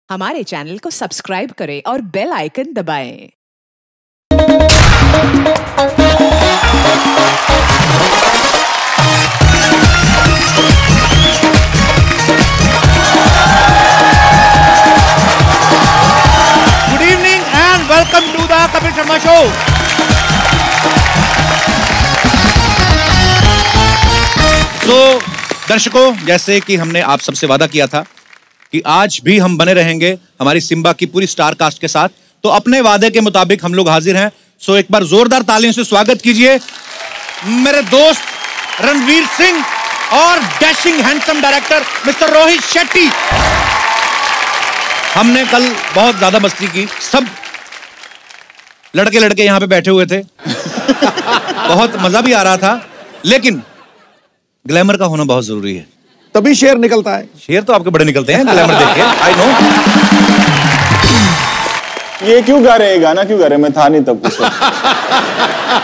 हमारे चैनल को सब्सक्राइब करें और बेल आइकन दबाएं। Good evening and welcome to the Kapil Sharma show. तो दर्शकों, जैसे कि हमने आप सबसे वादा किया था कि आज भी हम बने रहेंगे हमारी सिम्बा की पूरी स्टार कास्ट के साथ, तो अपने वादे के मुताबिक हम लोग हाजिर हैं। सो एक बार जोरदार तालियों से स्वागत कीजिए मेरे दोस्त रणवीर सिंह और dashing handsome director mister Rohit Shetty. हमने कल बहुत ज्यादा मस्ती की, सब लड़के लड़के यहां पे बैठे हुए थे। बहुत मजा भी आ रहा था, लेकिन ग्लैमर का होना बहुत जरूरी है, तभी शेर निकलता है। शेर तो आपके बड़े निकलते हैं ग्लैमर देख के, आई नो। ये क्यों गा रहे हैं, गाना क्यों गा रहे हैं? मैं था नहीं तब कुछ।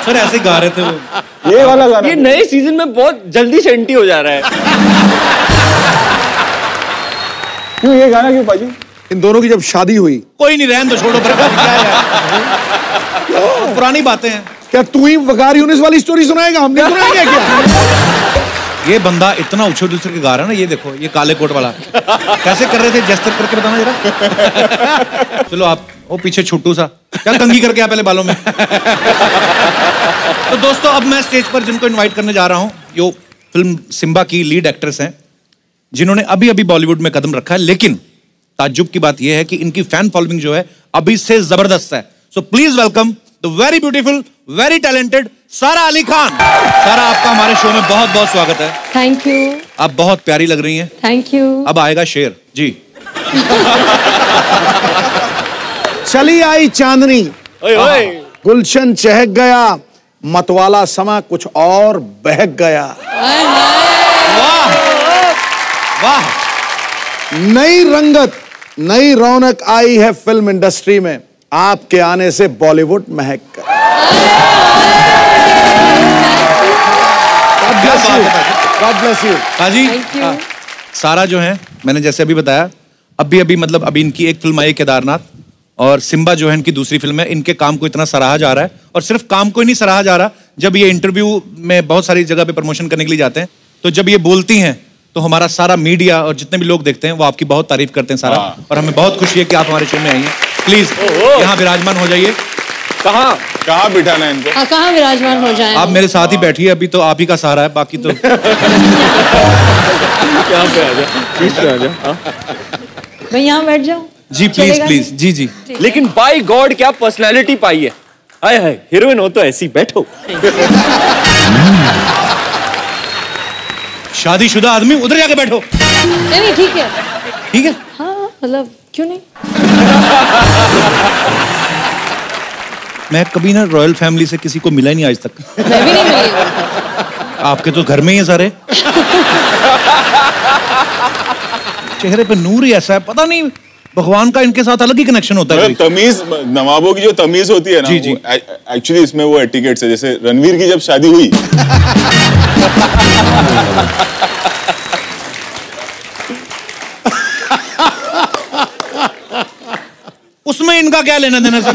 सर ऐसे गा रहे थे वो, ये वाला गाना। ये नए सीजन में बहुत जल्दी सेंटी हो जा रहा है। क्यों ये गाना क्यों पाजी? इन दोनों की जब शादी हुई। कोई नहीं, रहन दो, छोड़ो, क्या है? पुरानी बातें हैं। क्या तू ही वकार यूनिस वाली स्टोरी सुनाएगा, हम नहीं सुनाएंगे क्या? ये बंदा इतना उछल उछल के गा रहा है ना, ये देखो, ये काले कोट वाला कैसे कर रहे थे, जेस्चर करके बताना जरा। चलो आप वो पीछे छुट्टू सा क्या कंघी करके आ पहले बालों में। तो दोस्तों, अब मैं स्टेज पर जिनको इनवाइट करने जा रहा हूं, यो फिल्म सिम्बा की लीड एक्ट्रेस हैं, जिन्होंने अभी अभी बॉलीवुड में कदम रखा है, लेकिन ताज्जुब की बात यह है कि इनकी फैन फॉलोइंग जो है अभी से जबरदस्त है। So please welcome the very beautiful, very talented सारा अली खान। सारा, आपका हमारे शो में बहुत बहुत स्वागत है। Thank you. आप बहुत प्यारी लग रही हैं। Thank you. अब आएगा शेर जी। चली आई चांदनी, ओए ओए। गुलशन चहक गया, मतवाला समा कुछ और बहक गया। वाह वाह, नई रंगत, नई रौनक आई है फिल्म इंडस्ट्री में, आपके आने से बॉलीवुड महक गया। God bless you. काजी, सारा जो है, मैंने जैसे अभी बताया, अभी मतलब अभी इनकी एक फिल्म आई केदारनाथ, और सिम्बा जो है इनकी दूसरी फिल्म है। इनके काम को इतना सराहा जा रहा है, और सिर्फ काम को ही नहीं सराहा जा रहा, जब ये इंटरव्यू में बहुत सारी जगह पे प्रमोशन करने के लिए जाते हैं, तो जब ये बोलती हैं तो हमारा सारा मीडिया और जितने भी लोग देखते हैं वो आपकी बहुत तारीफ करते हैं सारा, और हमें बहुत खुशी है कि आप हमारे शो में आई हैं। प्लीज यहाँ विराजमान हो जाइए। कहाँ बिठाना है इनको? कहाँ विराजमान हो जाए? आप मेरे साथ ही बैठिए, अभी तो आप ही का सहारा है, बाकी तो यहाँ पे आ जा, बीच पे आ जा। मैं यहाँ बैठ जाऊँ? जी प्लीज प्लीज, जी जी। लेकिन बाय गॉड क्या पर्सनालिटी पाई है। हाय हाय, हीरोइन हो तो ऐसी बैठो। शादीशुदा आदमी, उधर जाके बैठो। नहीं ठीक है। ठीक है, हाँ मतलब क्यों नहीं? मैं कभी ना रॉयल फैमिली से किसी को मिला ही नहीं आज तक। मैं भी नहीं मिली। आपके तो घर में ही है सारे। चेहरे पे नूर ही ऐसा है, पता नहीं भगवान का इनके साथ अलग ही कनेक्शन होता है। तमीज, नवाबों की जो तमीज होती है ना, जी, जी। एक्चुअली इसमें वो एटिकेट्स है। जैसे रणवीर की जब शादी हुई उसमें इनका क्या लेना देना सर?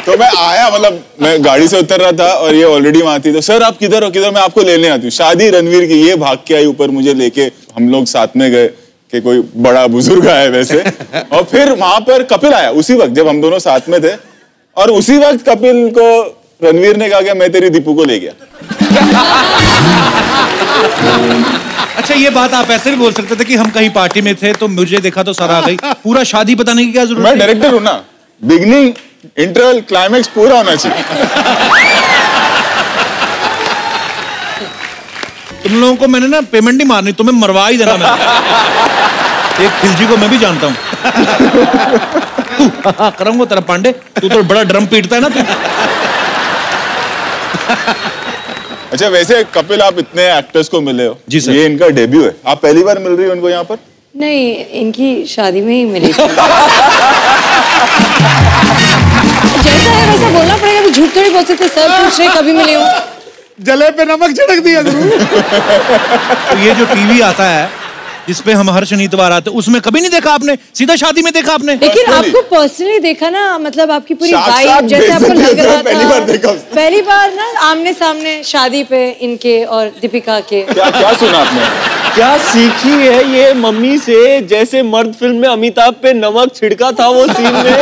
तो मैं आया, मतलब मैं गाड़ी से उतर रहा था और ये ऑलरेडी वहां थी, तो सर आप किधर हो, किधर? मैं आपको लेने आती हूँ। शादी रणवीर की, ये भाग के आई ऊपर मुझे लेके, हम लोग साथ में गए कि कोई बड़ा बुजुर्ग आया वैसे। और फिर वहां पर कपिल आया उसी वक्त जब हम दोनों साथ में थे, और उसी वक्त कपिल को रणवीर ने कहा कि मैं तेरी दीपू को ले गया। अच्छा, ये बात आप ऐसे भी बोल सकते थे कि हम कहीं पार्टी में थे तो मुझे देखा तो सारा आ गई। पूरा शादी बताने की क्या जरूरत है? मैं डायरेक्टर हूं ना, बिगनिंग, इंटरवल, क्लाइमैक्स पूरा होना चाहिए। तुम लोगों को मैंने ना पेमेंट नहीं मारनी, तुम्हें मरवा ही देना मैंने। एक खिलजी को मैं भी जानता हूँ। करूंगा तेरा पांडे, तू तो बड़ा ड्रम पीटता है ना तू। अच्छा, वैसे कपिल, आप इतने एक्टर्स को मिले हो। जी सर। ये इनका डेब्यू है, आप पहली बार मिल रही हो इनको यहाँ पर? नहीं, इनकी शादी में ही मिली थी। जैसा है वैसा बोलना पड़ेगा, अभी झूठ तो नहीं बोल सकते। सर पूछ रहे कभी मिले हो? जले पे नमक छिड़क दिया गुरु। तो ये जो टीवी आता है जिसपे हम हर शनिवार आते, उसमें कभी नहीं देखा आपने? सीधा शादी में देखा आपने? लेकिन आपको पर्सनली देखा ना, मतलब आपकी पूरी वाइब जैसे आपको लग रहा था। पहली बार देखा। पहली बार ना आमने सामने शादी पे इनके और दीपिका के। क्या सुना आपने? क्या सीखी है ये मम्मी से? जैसे मर्द फिल्म में अमिताभ पे नमक छिड़का था वो सीन में।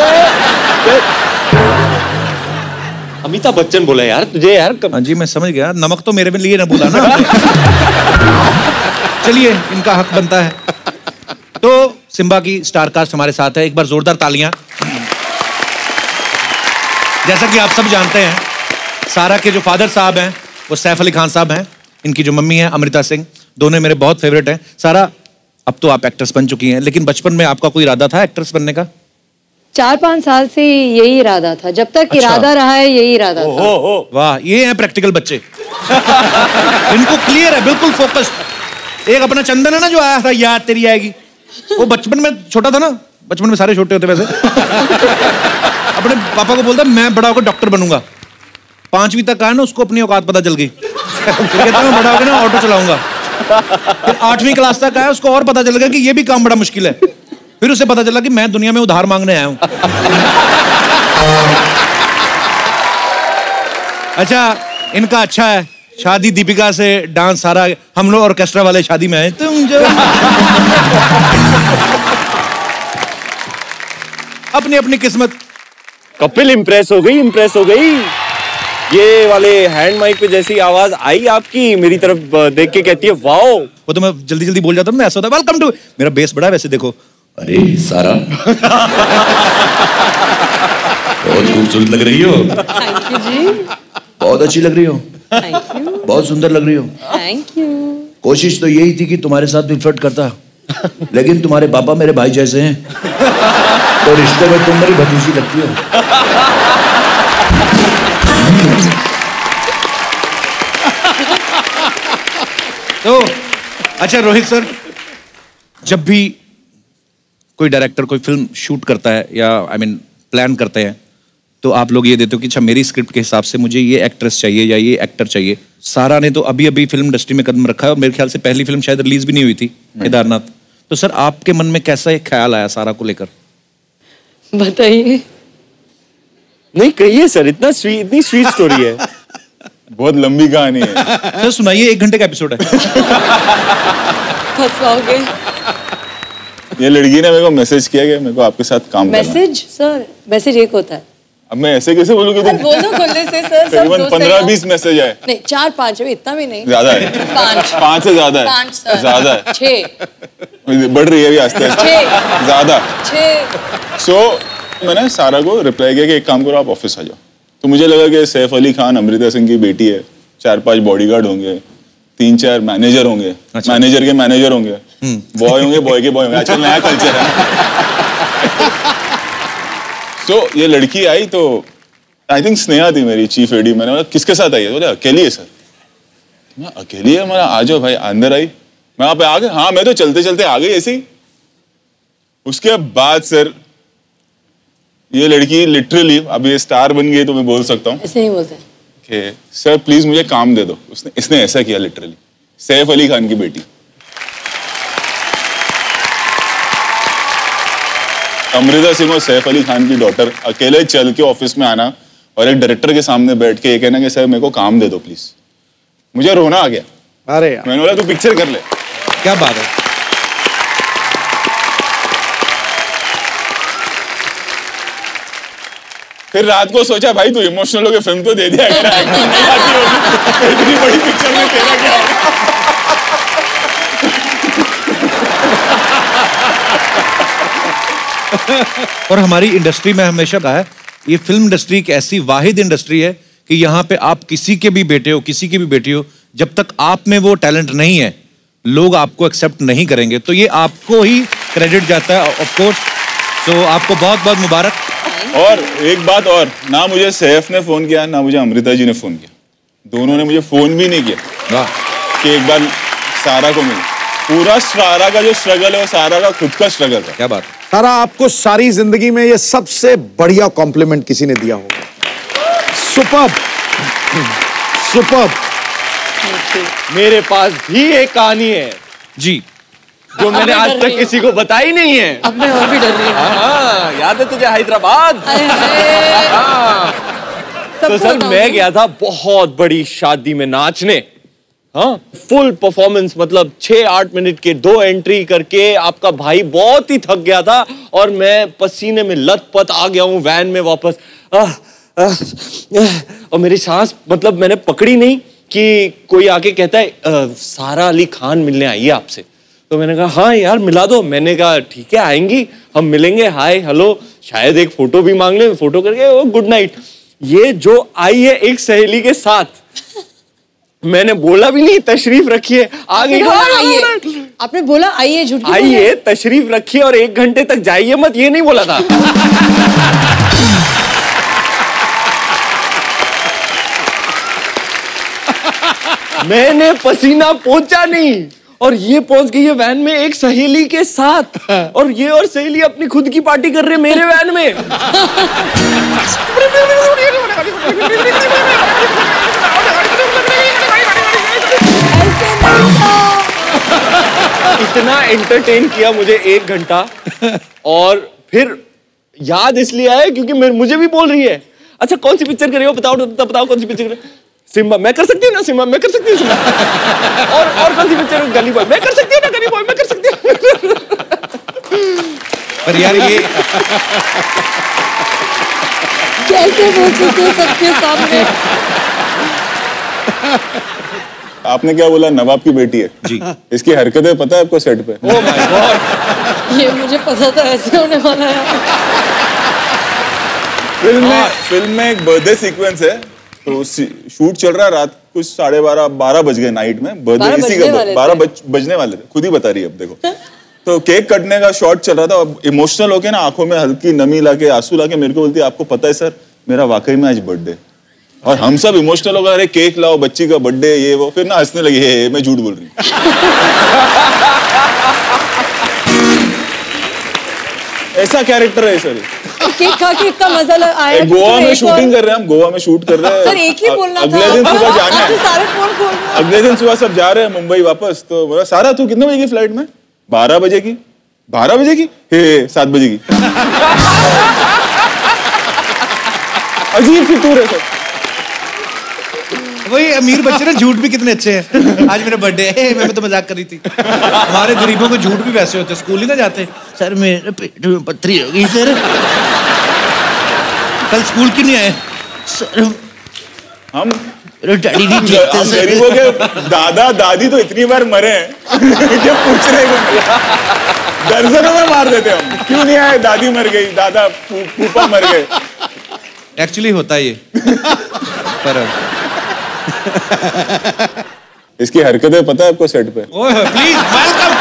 अमिताभ बच्चन बोला यार तुझे यार। हाँ जी मैं समझ गया, नमक तो मेरे में लिए ना बोला ना। चलिए इनका हक बनता है। तो सिम्बा की स्टार कास्ट हमारे साथ है, एक बार जोरदार तालियां। जैसा कि आप सब जानते हैं, सारा के जो फादर साहब हैं वो सैफ अली खान साहब हैं, इनकी जो मम्मी है अमृता सिंह, दोनों मेरे बहुत फेवरेट हैं। सारा अब तो आप एक्ट्रेस बन चुकी हैं, लेकिन बचपन में आपका कोई इरादा था एक्ट्रेस बनने का? 4-5 साल से यही इरादा था, जब तक इरादा रहा है यही इरादा था। वाह, ये हैं प्रैक्टिकल बच्चे। इनको क्लियर है, बिल्कुल फोकस्ड। एक अपना चंदन है ना जो आया था, याद तेरी आएगी, वो बचपन में छोटा था ना, बचपन में सारे छोटे होते वैसे। अपने पापा को बोलता मैं बड़ा होकर डॉक्टर बनूंगा। 5वीं तक आया ना, उसको अपनी औकात पता चल गई। फिर कहता मैं बड़ा होकर ना ऑटो चलाऊंगा। फिर 8वीं क्लास तक आया, उसको और पता चल गया कि ये भी काम बड़ा मुश्किल है। फिर उसे पता चला कि मैं दुनिया में उधार मांगने आया हूं। अच्छा, इनका अच्छा है, शादी दीपिका से, डांस सारा, हम लोग ऑर्केस्ट्रा वाले शादी में आए। तुम जो अपनी अपनी किस्मत। कपिल इम्प्रेस हो गई। ये वाले हैंड माइक पे जैसी आवाज आई आपकी, मेरी तरफ देख के कहती है वाओ। वो तो मैं जल्दी जल्दी बोल जाता हूँ ना, ऐसा होता है। वेलकम टू, मेरा बेस बड़ा है वैसे, देखो। अरे सारा बहुत खूबसूरत लग रही हो। थैंक यू जी। बहुत अच्छी लग रही हो। Thank you. बहुत सुंदर लग रही हो। Thank you. कोशिश तो यही थी कि तुम्हारे साथ भी फ्लर्ट करता, लेकिन तुम्हारे पापा मेरे भाई जैसे हैं, तो रिश्ते में तुम मेरी भतीजी लगती हो। तो अच्छा रोहित सर, जब भी कोई डायरेक्टर कोई फिल्म शूट करता है या प्लान करते हैं, तो आप लोग ये देते हो कि अच्छा मेरी स्क्रिप्ट के हिसाब से मुझे ये एक्ट्रेस चाहिए या ये एक्टर चाहिए। सारा ने तो अभी अभी फिल्म इंडस्ट्री में कदम रखा है और मेरे ख्याल से पहली फिल्म शायद रिलीज भी नहीं हुई थी, केदारनाथ। तो सर आपके मन में कैसा एक ख्याल आया सारा को लेकर? बताइए। नहीं कहिए सर, इतनी स्वीट स्टोरी है। बहुत लंबी कहानी है। सर सुनाइए, 1 घंटे का एपिसोड है। फंसवाओगे। ये लड़की ने मेरे को मैसेज किया कि मेरे को आपके साथ काम करना है। मैसेज सर, मैसेज एक होता है। अब मैं ऐसे कैसे बोलूँ कि तुम बोलो खुले से सर। तकरीबन 15-20 मैसेज है। नहीं 4-5 है, इतना भी नहीं। ज्यादा है। 5 से ज्यादा है। 5 सर। ज्यादा है। 6 बढ़ रही है अभी आस्ते आस्ते। 6 ज्यादा। 6 सो मैंने सारा को रिप्लाई किया कि एक काम करो, आप ऑफिस आ जाओ। तो मुझे लगा कि सैफ अली खान अमृता सिंह की बेटी है, 4-5 बॉडीगार्ड होंगे, 3-4 मैनेजर होंगे, अच्छा। मैनेजर के मैनेजर होंगे, बॉय होंगे, बॉय के बॉय होंगे। आजकल नया कल्चर है। तो ये लड़की आई तो आई थिंक स्नेहा थी मेरी चीफ एडी। मैंने बोला किसके साथ आई है? बोले अकेली है सर। मैं अकेली है? मैं आ जाओ भाई। अंदर आई, मैं वहां पे आ गया। हाँ मैं तो चलते चलते आ गई ऐसे ही। उसके बाद सर ये लड़की लिटरली अब ये स्टार बन गई, तो मैं बोल सकता हूँ ऐसे नहीं बोलते कि सर प्लीज मुझे काम दे दो। इसने ऐसा किया लिटरली। सैफ अली खान की बेटी, अमृता सिंह और सैफ अली खान की डॉटर, अकेले चल के ऑफिस में आना और एक डायरेक्टर के सामने बैठ के ये कहना कि सर मेरे को काम दे दो प्लीज। मुझे रोना आ गया। अरे यार। मैंने बोला तू पिक्चर कर ले। क्या बात है। फिर रात को सोचा भाई तू इमोशनल होकर फिल्म तो दे दिया, अगर एक्टिंग नहीं आती होगी इतनी बड़ी पिक्चर में तेरा क्या होगा। और हमारी इंडस्ट्री में हमेशा कहा है, ये फिल्म इंडस्ट्री एक ऐसी वाहिद इंडस्ट्री है कि यहाँ पे आप किसी के भी बेटे हो, किसी की भी बेटी हो, जब तक आप में वो टैलेंट नहीं है, लोग आपको एक्सेप्ट नहीं करेंगे। तो ये आपको ही क्रेडिट जाता है ऑफ कोर्स। तो आपको बहुत बहुत मुबारक। और एक बात और, ना मुझे सैफ ने फोन किया ना मुझे अमृता जी ने फोन किया, दोनों ने मुझे फोन भी नहीं किया वाह। कि एक बार सारा को मिले। पूरा सारा का जो स्ट्रगल है वो सारा का खुद का स्ट्रगल है। क्या बात। सारा आपको सारी जिंदगी में ये सबसे बढ़िया कॉम्प्लीमेंट किसी ने दिया होगा। Superb, superb. मेरे पास भी एक कहानी है जी। जो मैंने आज तक किसी को बताई नहीं है। अब मैं और भी डर रही हूँ। हाँ, याद है तुझे हैदराबाद? तो सर मैं गया था बहुत बड़ी शादी में नाचने। हाँ, फुल परफॉर्मेंस, मतलब 6-8 मिनट के 2 एंट्री करके आपका भाई बहुत ही थक गया था और मैं पसीने में लथपथ आ गया हूँ वैन में वापस। और मेरी सांस, मतलब मैंने पकड़ी नहीं कि कोई आके कहता है सारा अली खान मिलने आई है आपसे। तो मैंने कहा हाँ यार मिला दो। मैंने कहा ठीक है आएंगी, हम मिलेंगे, हाय हेलो, शायद एक फोटो भी मांग ले। फोटो करके वो गुड नाइट। ये जो आई है एक सहेली के साथ, मैंने बोला भी नहीं तशरीफ रखिए, आ गई। आपने बोला आइए, झूठ क्यों बोल रहे हैं? आइए तशरीफ रखिए और 1 घंटे तक जाइए मत, ये नहीं बोला था। मैंने पसीना पोंछा नहीं और ये पहुंच गई है वैन में एक सहेली के साथ, और ये और सहेली अपनी खुद की पार्टी कर रहे मेरे वैन में। इतना एंटरटेन किया मुझे 1 घंटा, और फिर याद इसलिए आया क्योंकि मुझे भी बोल रही है अच्छा कौन सी पिक्चर कर रही हो, बताओ कौन सी पिक्चर। सिम्बा मैं कर सकती हूँ ना, सिम्बा मैं कर सकती हूँ, और कौन सी पिक्चर, गली बॉय मैं कर सकती हूँ ना, गली बॉय मैं कर सकती हूँ। पर यार ये कैसे बोल सकते हो सबके सामने? आपने क्या बोला, नवाब की बेटी है जी। इसकी हरकतें पता है आपको सेट पे? ओह माय गॉड, ये मुझे पता था ऐसे होने वाला है। फिल्म में एक बर्थडे सीक्वेंस है, तो शूट चल रहा है, रात कुछ 12:30 बज गए नाइट में। बर्थडे इसी का 12 बजने वाले थे, खुद ही बता रही है अब देखो। तो केक कटने का शॉट चल रहा था, अब इमोशनल होके ना आंखों में हल्की नमी लाके, आंसू लाके मेरे को बोलती है आपको पता है सर मेरा वाकई में आज बर्थडे। और हम सब इमोशनल हो गए, अरे केक लाओ, बच्ची का बर्थडे, ये वो। फिर ना हंसने लगी, हे मैं झूठ बोल रही हूँ। ऐसा कैरेक्टर है सर। केक खा के इतना मजा आया। गोवा में शूटिंग कर रहे हैं हम, गोवा में शूट कर रहे हैं सर, एक ही बोलना था। अगले दिन सुबह जाना है, सारे फोन खोल रहे हैं। अगले दिन सुबह सब जा रहे हैं मुंबई वापस। तो बोला सारा तू कितने बजे की फ्लाइट में? 12 बजे की। 12 बजे की? हे 7 बजे की। अजीब फितूर है सर। वही अमीर बच्चे ना झूठ भी कितने अच्छे हैं। आज मेरा बर्थडे है, मैं तो मजाक कर रही थी। हमारे गरीबों को झूठ भी वैसे होते, स्कूल ही ना जाते। सर मेरे पेट में पत्थरी हो गई सर, कल स्कूल क्यों नहीं आए सर? हम डैडी नहीं ठीक थे सर। गरीबों के दादा दादी तो इतनी बार मरे हैं कि पूछने को दर्जनों में मार देते हम। क्यों नहीं आए? दादी मर गई, दादा फूफा मर गए। एक्चुअली होता है ये। पर इसकी हरकतें पता है आपको सेट पे? Please welcome.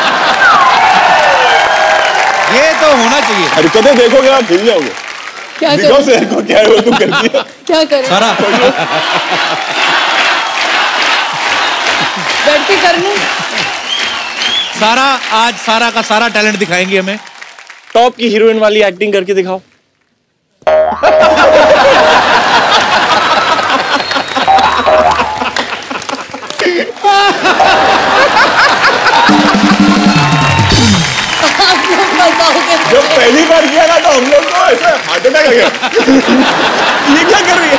ये तो होना चाहिए। हरकतें देखोगे आप हिल जाओगे। क्या दिखाओ सर को क्या है वो तुम करती है। क्या करें? सारा बैठ के कर लूं? सारा आज सारा का सारा टैलेंट दिखाएंगे हमें। टॉप की हीरोइन वाली एक्टिंग करके दिखाओ। जब पहली बार किया ना तो हम लोग को ऐसा हार्ट अटैक आ गया। ये क्या कर रही है?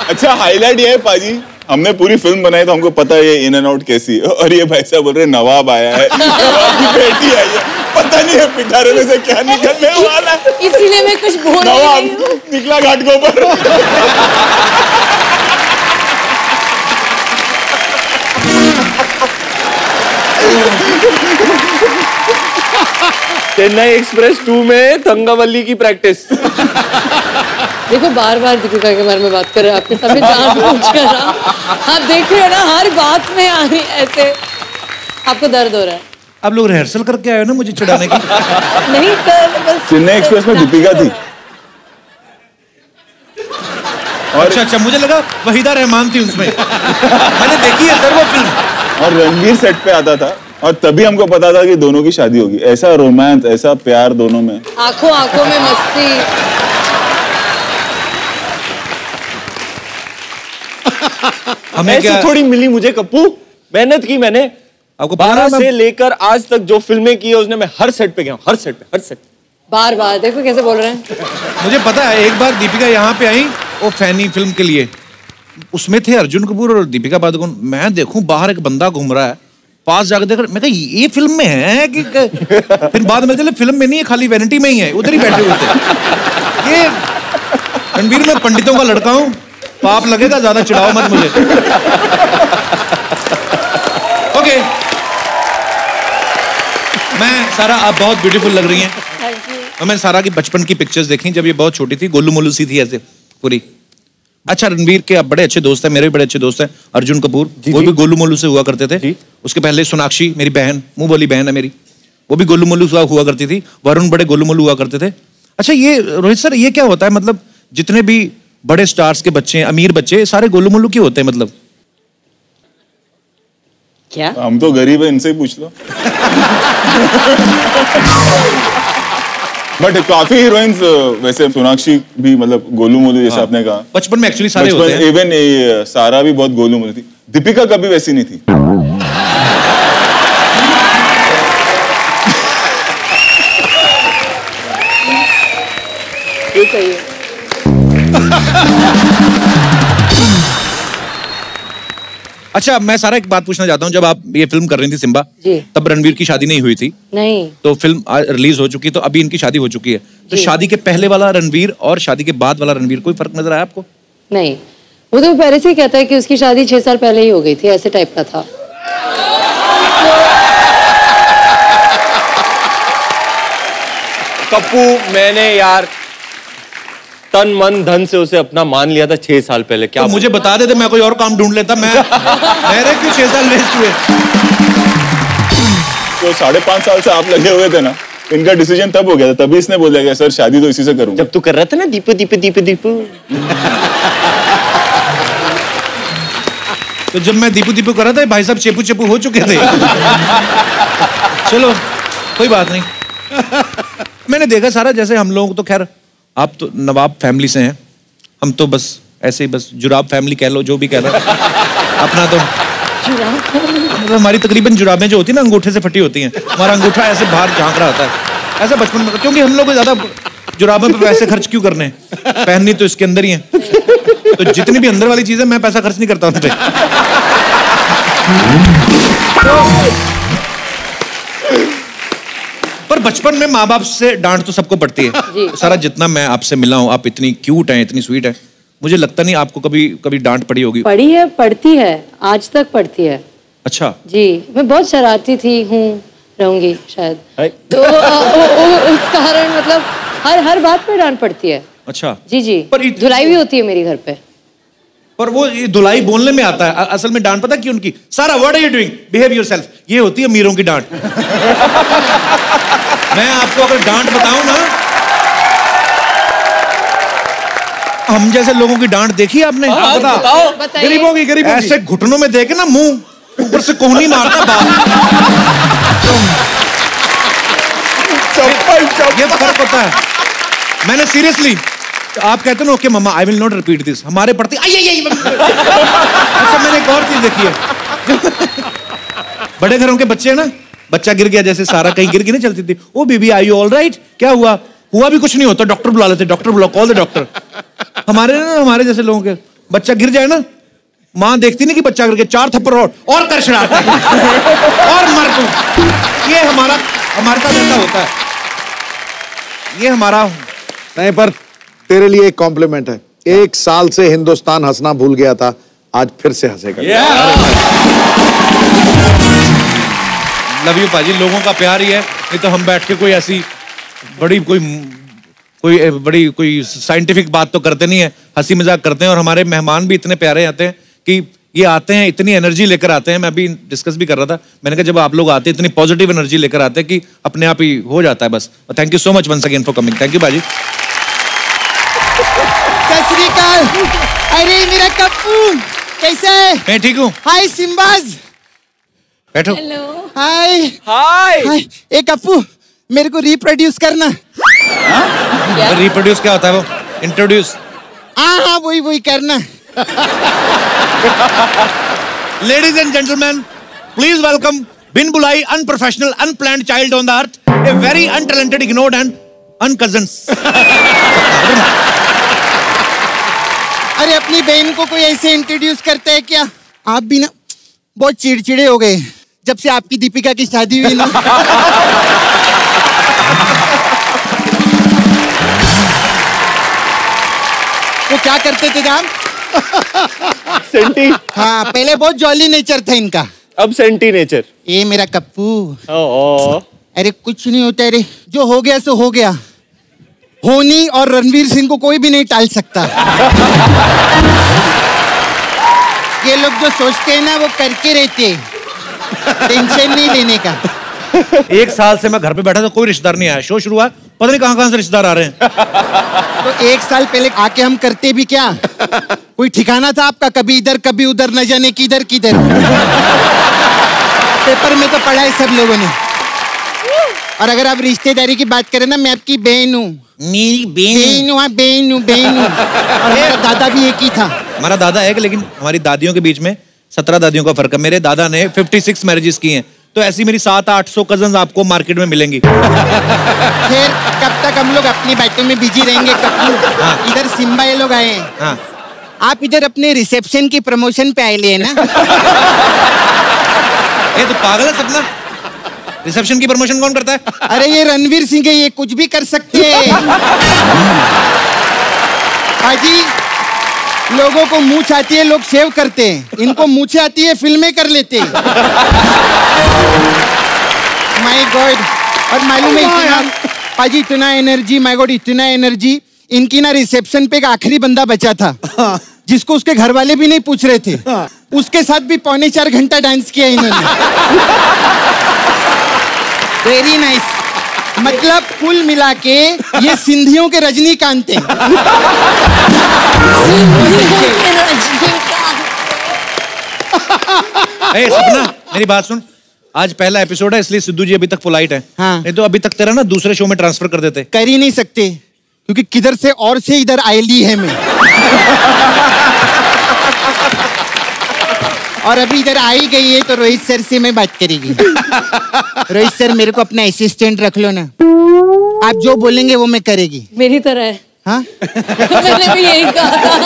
अच्छा हाईलाइट ये है पाजी, हमने पूरी फिल्म बनाई तो हमको पता है ये इन एंड आउट कैसी है। और ये भाई साहब बोल रहे नवाब आया है, नवाब की बेटी आई है, पता नहीं है पिटारे में से क्या निकलने वाला है। इसीलिए मैं कुछ बोल नहीं नवाब रही हूँ। निकला घाट के ऊपर। चेन्नई एक्सप्रेस 2 में थंगावल्ली की प्रैक्टिस। देखो बार बार दीपिका के बारे में बात कर रहे हैं आपके सामने, जानबूझ कर। आप देख रहे हो ना हर बात में ऐसे आपको दर्द हो रहा है। आप लोग रिहर्सल करके आए हो ना मुझे चिढ़ाने की? नहीं सर, बस चेन्नई एक्सप्रेस में दीपिका थी। अच्छा मुझे लगा वहीदा रहमान थी उसमें। मैंने देखी है सर वो फिल्म। और रणवीर सेट पे आता था और तभी हमको पता था कि दोनों की शादी होगी। ऐसा रोमांस, ऐसा प्यार दोनों में, आंखों आंखों में मस्ती। हमें ऐसे क्या थोड़ी मिली मुझे कप्पू, मेहनत की मैंने। आपको 12 से लेकर आज तक जो फिल्में की है उसने, मैं हर सेट पे गया हूँ, हर सेट पे। बार बार देखो कैसे बोल रहे हैं। मुझे पता है, एक बार दीपिका यहाँ पे आई वो फैनी फिल्म के लिए, उसमें थे अर्जुन कपूर और दीपिका पादुकोण। मैं देखूं बाहर एक बंदा घूम रहा है, पास जाकर देख, मैं कहा ये फिल्म में है कि फिर बाद में चले फिल्म में नहीं है, खाली वैनिटी में ही है, उधर ही बैठे हुए थे। ये रणवीर, मैं पंडितों का लड़का हूँ, पाप लगेगा, ज्यादा चिढ़ाओ मत मुझे। ओके, मैं सारा, आप बहुत ब्यूटीफुल लग रही हैं। और मैं सारा की बचपन की पिक्चर्स देखी जब ये बहुत छोटी थी, गोलू मोलू सी थी ऐसे पूरी। अच्छा, रणवीर के आप बड़े अच्छे दोस्त हैं, मेरे भी बड़े अच्छे दोस्त हैं अर्जुन कपूर, वो भी गोलू मोलू से हुआ करते थे। उसके पहले सोनाक्षी मेरी बहन, मुंह बोली बहन है मेरी, वो भी गोलू मोलू हुआ करती थी। वरुण बड़े गोलू मोलू हुआ करते थे। अच्छा, ये रोहित सर, ये क्या होता है, मतलब जितने भी बड़े स्टार्स के बच्चे, अमीर बच्चे, सारे गोलू मोलू क्यों होते हैं? मतलब क्या? हम तो गरीब है, इनसे ही पूछ लो। बट काफी हीरोइंस, वैसे सोनाक्षी भी मतलब गोलू मोलू जैसे आपने कहा, बचपन में एक्चुअली सारे होते हैं। इवन सारा भी बहुत गोलू मोलू थी। दीपिका कभी वैसी नहीं थी। ये सही है। अच्छा, मैं सारा एक बात पूछना चाहता हूँ, जब आप ये फिल्म कर रही थी सिम्बा, तब रणवीर की शादी नहीं हुई थी? नहीं। तो फिल्म रिलीज हो चुकी, तो अभी इनकी शादी हो चुकी है, तो शादी के पहले वाला रणवीर और शादी के बाद वाला रणवीर, कोई फर्क नजर आया आपको? नहीं, वो तो पहले से ही कहता है कि उसकी शादी 6 साल पहले ही हो गई थी, ऐसे टाइप का था। कप्पू, मैंने यार तन मन धन से उसे अपना मान लिया था 6 साल पहले। क्या तो मुझे बता देते, मैं कोई और काम ढूंढ लेता। मेरे क्यों 6 साल वेस्ट हुए? तो 5.5 साल से आप लगे हुए थे ना, इनका डिसीजन तब हो गया था, तभी इसने बोला कि सर शादी तो इसी से करूंगा। जब तू कर रहा था ना दीपू दीपू दीपू दीपू। तो जब मैं दीपू दीपू कर रहा था, भाई साहब चेपू चेपू हो चुके थे। चलो कोई बात नहीं। मैंने देखा सारा, जैसे हम लोग तो खैर, आप तो नवाब फैमिली से हैं, हम तो बस ऐसे ही, बस जुराब फैमिली कह लो, जो भी कह लो। अपना तो मतलब हमारी तकरीबन जुराबें जो होती हैं ना, अंगूठे से फटी होती हैं। हमारा अंगूठा ऐसे बाहर झांक रहा होता है, ऐसा बचपन में, क्योंकि हम लोग को ज्यादा जुराबों पे पैसे खर्च क्यों करने, पहननी तो इसके अंदर ही है। तो जितनी भी अंदर वाली चीजें, मैं पैसा खर्च नहीं करता उन पे। पर बचपन में माँ बाप से डांट तो सबको पड़ती है। सारा जितना मैं आपसे मिला हूँ, आप इतनी क्यूट हैं, इतनी स्वीट है, मुझे लगता नहीं आपको कभी डांट पड़ी होगी। पड़ी है, पड़ती है, आज तक पड़ती है। अच्छा जी, मैं बहुत शरारती थी, रहूंगी शायद, तो उस कारण मतलब हर बात पे डांट पड़ती है। अच्छा जी जी, पर धुलाई भी होती है मेरी घर पे। पर वो ये धुलाई बोलने में आता है, असल में डांट पता क्यों उनकी? सारा what are you doing, behave yourself, ये होती है अमीरों की डांट। मैं आपको अगर डांट बताऊं ना, हम जैसे लोगों की डांट देखी आपने? बताओ। गरीबों की ऐसे घुटनों में देखे ना, मुंह ऊपर से कोहनी मारता बाप। ये फर्क होता है। मैंने सीरियसली, आप कहते हो okay mama I will not repeat this, हमारे पढ़ते अच्छा मैंने एक और चीज देखी है। बड़े घरों के बच्चे हैं ना, बच्चा गिर गया, जैसे सारा कहीं गिर नहीं चलती थी, oh baby I you all right, क्या हुआ? हुआ भी कुछ नहीं होता, डॉक्टर बुला लेते, डॉक्टर बुलाओ, कॉल द डॉक्टर। हमारे जैसे लोगों के बच्चा गिर जाए ना, माँ देखती नहीं कि बच्चा गिर गया, 4 थप्पड़ और कर छड़ाता है और मर तू। ये हमारे साथ ऐसा होता है, ये हमारा नहीं। पर तेरे लिए एक कॉम्प्लीमेंट है, 1 साल से हिंदुस्तान हंसना भूल गया था, आज फिर से हंसेगा। लव यू पाजी, लोगों का प्यार ही है, नहीं तो हम बैठ के कोई ऐसी बड़ी साइंटिफिक बात तो करते नहीं है, हंसी मजाक करते हैं। और हमारे मेहमान भी इतने प्यारे आते हैं कि ये आते हैं, इतनी एनर्जी लेकर आते हैं। मैं अभी डिस्कस भी कर रहा था, मैंने कहा जब आप लोग आते हैं इतनी पॉजिटिव एनर्जी लेकर आते हैं कि अपने आप ही हो जाता है बस। Thank you so much once again for coming. Thank you बाजी। सत श्री अकाल। अरे मेरा कप्पू कैसा है? मैं ठीक हूँ। हाय सिम्बाज। बैठो। हाय हाय। हाय। ए कप्पू, मेरे को रिप्रोड्यूस करना। रिप्रोड्यूस क्या होता है वो? इंट्रोड्यूस। हाँ वही करना। Ladies and gentleman, please welcome बिन बुलाई, unprofessional, unplanned child on the earth, a very untalented, ignored and uncousins. अरे अपनी बहन को कोई ऐसे इंट्रोड्यूस करता है क्या? आप भी ना बहुत चिड़चिड़े हो गए जब से आपकी दीपिका की शादी हुई ना। वो क्या करते थे आप? सेंटी। हाँ, पहले बहुत जॉली नेचर था इनका, अब सेंटी नेचर। ये मेरा कप्पू। ओ, अरे कुछ नहीं होता, अरे जो हो गया सो हो गया। होनी और रणवीर सिंह को कोई भी नहीं टाल सकता। ये लोग जो सोचते हैं ना वो करके रहते, टेंशन नहीं लेने का। 1 साल से मैं घर पे बैठा था, कोई रिश्तेदार नहीं आया। शो शुरू हुआ, पता नहीं कहां से रिश्तेदार आ रहे हैं। तो 1 साल पहले आके हम करते भी क्या? कोई ठिकाना था आपका? कभी इधर कभी उधर, न जाने किधर किधर। पेपर में तो पढ़ा है सब लोगों ने। और अगर आप रिश्तेदारी की बात करें ना, मैं आपकी बहन हूँ। मेरी बहन हूँ, बहन हूँ, बहन हूँ। और मेरा दादा भी एक ही था। हमारा दादा है, लेकिन हमारी दादियों के बीच में 17 दादियों का फर्क है। मेरे दादा ने 56 मैरिजेस की हैं, तो ऐसी मेरी 700-800 कजन्स आपको मार्केट में मिलेंगी। फिर कब तक हम लोग अपनी बातों में बिजी रहेंगे? हाँ। इधर सिम्बा ये लोग आए हैं। हाँ। आप इधर अपने रिसेप्शन की प्रमोशन पे आए लिए ना? ये तो पागल है सपना, रिसेप्शन की प्रमोशन कौन करता है? अरे ये रणवीर सिंह है, ये कुछ भी कर सकते हैं। हाजी, लोगों को मूंछ आती है, लोग शेव करते हैं। इनको मूंछें आती है, फिल्में कर लेते हैं। My God. और मालूम है इतना, पाजी इतना एनर्जी, माय गॉड इतना एनर्जी। इनकी ना रिसेप्शन पे एक आखिरी बंदा बचा था, जिसको उसके घर वाले भी नहीं पूछ रहे थे। उसके साथ भी 3.25 घंटा डांस किया इन्होंने। Very nice. मतलब कुल मिला के ये सिंधियों के रजनीकांत हैं। ए सपना, मेरी बात सुन। आज पहला एपिसोड है, इसलिए सिद्धू जी अभी तक पोलाइट है। हाँ। नहीं तो अभी तक तेरा ना दूसरे शो में ट्रांसफर कर देते। कर ही नहीं सकते, क्योंकि किधर से और से इधर आयली है मैं। और अभी इधर आई गई है तो रोहित सर से मैं बात करेगी। रोहित सर, मेरे को अपना असिस्टेंट रख लो ना, आप जो बोलेंगे वो मैं करेगी। मेरी तरह है। हाँ? मैंने भी यही कहा था।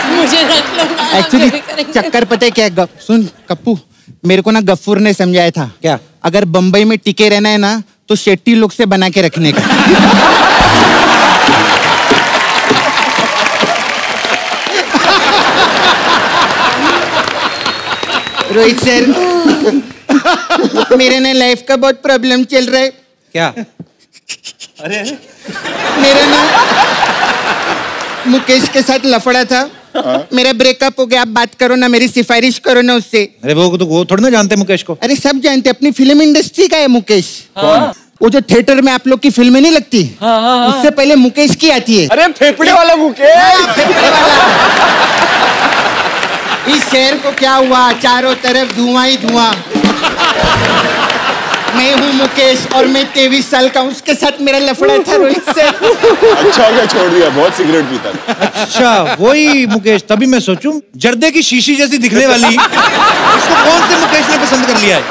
मुझे रख लो ना, एक्चुअली हम भी करेंगे। चक्कर पता है क्या है? सुन कप्पू, मेरे को ना गफ्फूर ने समझाया था। क्या? अगर बंबई में टिके रहना है ना, तो शेट्टी लोग से बना के रखने का। रोहित सर, मेरे ना लाइफ का बहुत प्रॉब्लम चल रहा है। क्या? अरे मेरा ना मुकेश के साथ लफड़ा था, मेरा ब्रेकअप हो गया। आप बात करो ना, मेरी सिफारिश करो ना उससे। अरे वो थोड़ी ना जानते मुकेश को। अरे सब जानते, अपनी फिल्म इंडस्ट्री का है मुकेश। कौन? वो जो थिएटर में आप लोग की फिल्में नहीं लगती, उससे पहले मुकेश की आती है। अरे फेफड़े वाला मुकेश। फेफड़े वाला। इस शहर को क्या हुआ, चारों तरफ धुआं ही धुआं। मैं हूँ मुकेश और मैं 23 साल का, उसके साथ मेरा लफड़ा था रोहित से। अच्छा हो गया छोड़ दिया, बहुत सिगरेट पीता था। अच्छा वही मुकेश, तभी मैं सोचूं जर्दे की शीशी जैसी दिखने वाली इसको कौन से मुकेश ने पसंद कर लिया है।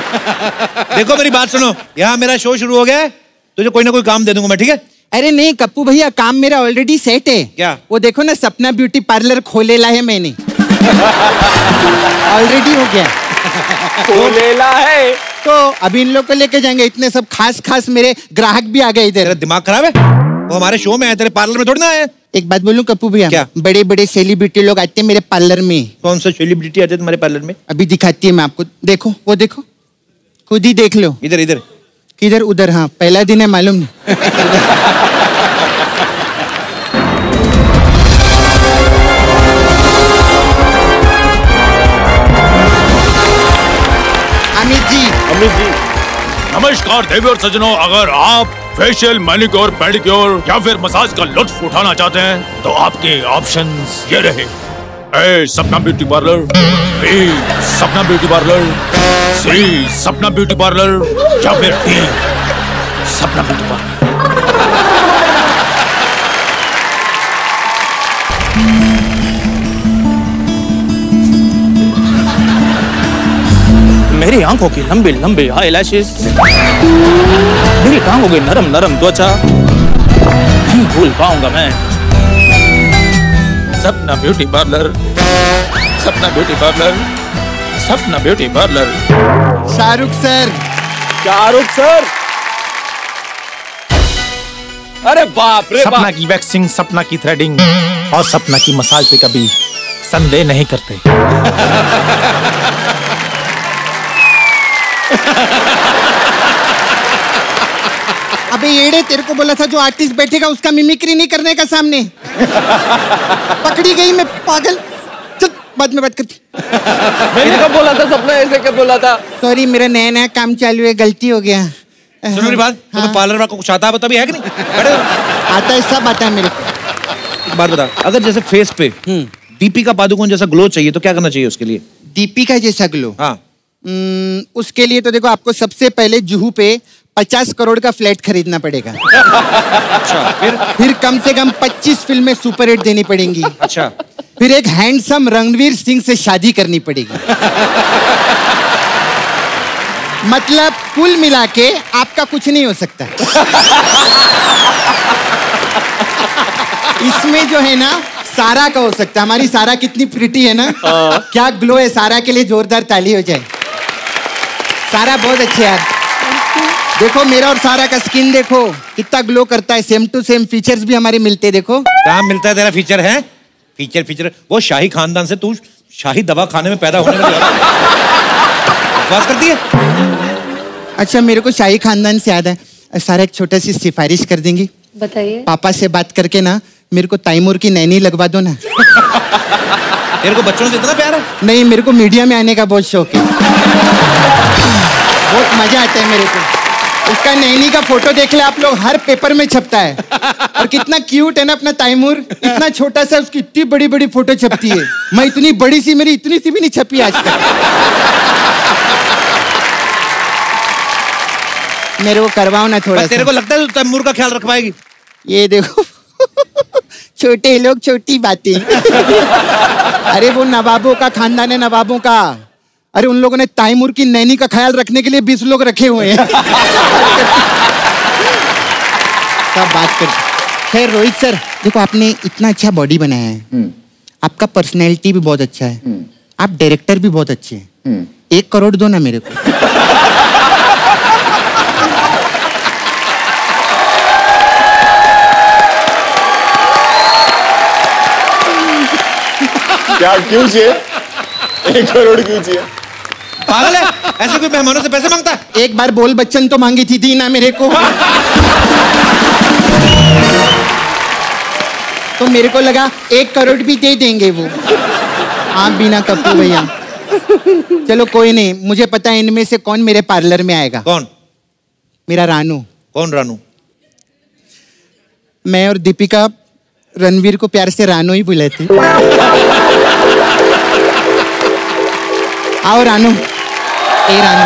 देखो मेरी बात सुनो, यहाँ मेरा शो शुरू हो गया है, तुझे कोई ना कोई काम दे दूंगा मैं, ठीक है? अरे नहीं कप्पू भैया, काम मेरा ऑलरेडी सेट है। क्या? वो देखो ना, सपना ब्यूटी पार्लर खोलेला है मैंने। ऑलरेडी हो गया। खोलेला है तो अभी इन लोग को लेके जाएंगे, इतने सब खास मेरे ग्राहक भी आ गए इधर। तेरा दिमाग खराब है? वो हमारे शो में आए, तेरे पार्लर में थोड़ी ना आए। एक बात बोलूं कप्पू भैया? क्या? बड़े बड़े सेलिब्रिटी लोग आते हैं मेरे पार्लर में। कौन सा सेलिब्रिटी आते तुम्हारे पार्लर में? अभी दिखाती है मैं आपको, देखो वो देखो, खुद ही देख लो। इधर इधर किधर? उधर। हाँ, पहला दिन है मालूम नहीं। अमित जी। नमस्कार देवी और सज्जनों, अगर आप फेशियल, मैनिक्योर, पेडिक्योर या फिर मसाज का लुत्फ उठाना चाहते हैं तो आपके ऑप्शंस ये रहे। ए सपना ब्यूटी पार्लर, बी सपना ब्यूटी पार्लर, सी सपना ब्यूटी पार्लर या फिर डी सपना ब्यूटी पार्लर। मेरी आंखों की लंबी लंबी आईलैशेस, मेरी टांगों की नरम नरम त्वचा, नहीं भूल पाऊंगा मैं सपना ब्यूटी पार्लर, सपना ब्यूटी पार्लर, सपना beauty parlour. Shahrukh sir. Shahrukh sir. अरे बाप रे बाप। सपना की वैक्सिंग, सपना की थ्रेडिंग और सपना की मसाज पे कभी संदेह नहीं करते। अबे येड़े, तेरे को बोला था जो आर्टिस्ट बैठेगा उसका मिमिक्री नहीं करने का सामने। पकड़ी गई मैं, पागल। चल बाद में बात करती। मैंने कब बोला था सपना ऐसे, कब बोला था? सॉरी, मेरा नया नया काम चालू है, गलती हो गया। सुनो मेरी बात, हाँ। तो पार्लर को कुछ आता है, बता भी है कि नहीं? आता है, सब आता है मेरे को। एक बात बता, अगर जैसे फेस पे दीपिका पादुकोण जैसा ग्लो चाहिए तो क्या करना चाहिए उसके लिए? दीपिका जैसा ग्लो? हाँ। उसके लिए तो देखो, आपको सबसे पहले जुहू पे 50 करोड़ का फ्लैट खरीदना पड़ेगा। अच्छा, फिर कम से कम 25 फिल्में सुपर हिट देनी पड़ेंगी। अच्छा, फिर एक हैंडसम रणवीर सिंह से शादी करनी पड़ेगी। मतलब कुल मिला के आपका कुछ नहीं हो सकता। इसमें जो है ना, सारा का हो सकता है। हमारी सारा कितनी प्रिटी है ना, क्या ग्लो है सारा के लिए, जोरदार ताली हो जाए। सारा बहुत अच्छे यार। देखो मेरा और सारा का स्किन देखो कितना ग्लो करता है, सेम टू सेम फीचर्स भी हमारे मिलते हैं। देखो कहाँ मिलता है तेरा फीचर? है फीचर वो शाही खानदान से तू शाही दवा खाने में पैदा होने में बकवास करती है। अच्छा, मेरे को शाही खानदान से याद है, सारा एक छोटा सी सिफारिश कर देंगी? बताइए। पापा से बात करके ना मेरे को तैमूर की नैनी लगवा दो ना। तेरे को बच्चों से इतना प्यार है? नहीं, मेरे को मीडिया में आने का बहुत शौक है। बहुत मजा आता है मेरे को। उसका नैनी का फोटो देख ले आप लोग, हर पेपर में छपता है। और कितना क्यूट है ना अपना तैमूर, इतना छोटा सा, उसकी इतनी बड़ी बड़ी फोटो छपती है। मैं इतनी बड़ी सी, मेरी इतनी सी भी नहीं छपी आज तक। मेरे को करवाओ ना थोड़ा। तेरे को लगता है तू तैमूर का ख्याल रख पाएगी? ये देखो छोटे लोग छोटी बातें। अरे वो नवाबों का खानदान है, नवाबों का। अरे उन लोगों ने तैमूर की नैनी का ख्याल रखने के लिए 20 लोग रखे हुए हैं। सब बात कर। खैर रोहित सर, देखो आपने इतना अच्छा बॉडी बनाया है, आपका पर्सनैलिटी भी बहुत अच्छा है, आप डायरेक्टर भी बहुत अच्छे हैं। 1 करोड़ दो ना मेरे को। क्या क्यों चाहिए? 1 करोड़ क्यों चाहिए? पागल है, ऐसे कोई मेहमानों से पैसे मांगता है? एक बार बोल बच्चन तो मांगी थी, दी ना मेरे को। तो मेरे को लगा 1 करोड़ भी दे देंगे वो। आप भी ना कपूर भैया। चलो कोई नहीं, मुझे पता है इनमें से कौन मेरे पार्लर में आएगा। कौन? मेरा रानू। कौन रानू? मैं और दीपिका रणवीर को प्यार से रानू ही बुलाती। आओ रानू। ए रानू।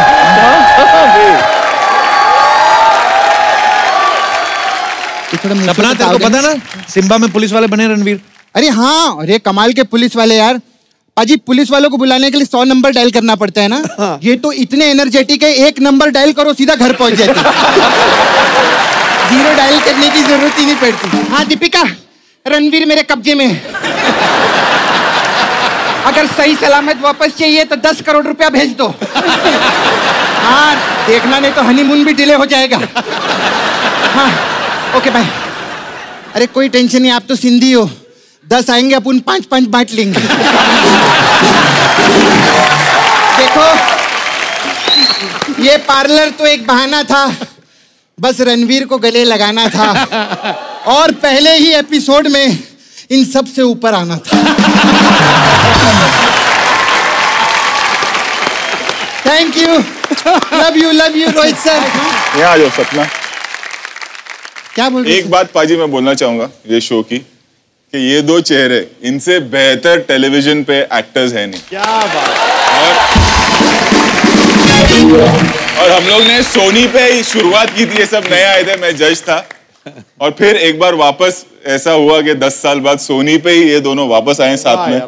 सपना, तेरे को पता ना सिम्बा में पुलिस वाले बने रणवीर? अरे हाँ, अरे कमाल के पुलिस वाले यार। पाजी, पुलिस वालों को बुलाने के लिए 100 नंबर डायल करना पड़ता है ना। ये तो इतने एनर्जेटिक है, 1 नंबर डायल करो सीधा घर पहुंच जाते। 0 डायल करने की जरूरत ही नहीं पड़ती। हाँ दीपिका, रणवीर मेरे कब्जे में है। अगर सही सलामत वापस चाहिए तो 10 करोड़ रुपया भेज दो। हाँ देखना, नहीं तो हनीमून भी डिले हो जाएगा। हाँ ओके बाय। अरे कोई टेंशन नहीं, आप तो सिंधी हो, 10 आएंगे अपन 5-5 बांट लेंगे। देखो ये पार्लर तो एक बहाना था, बस रणवीर को गले लगाना था और पहले ही एपिसोड में इन सब से ऊपर आना था। Thank you, love you Rohit sir. यहाँ आ जाओ सपना। क्या बोल रहे? एक बात पाजी मैं बोलना चाहूंगा ये शो की, कि ये 2 चेहरे, इनसे बेहतर टेलीविजन पे एक्टर्स है नहीं। क्या बात। और हम लोग ने सोनी पे ही शुरुआत की थी, ये सब नए आए थे, मैं जज था, और फिर एक बार वापस ऐसा हुआ कि 10 साल बाद सोनी पे ही ये दोनों वापस आए साथ में।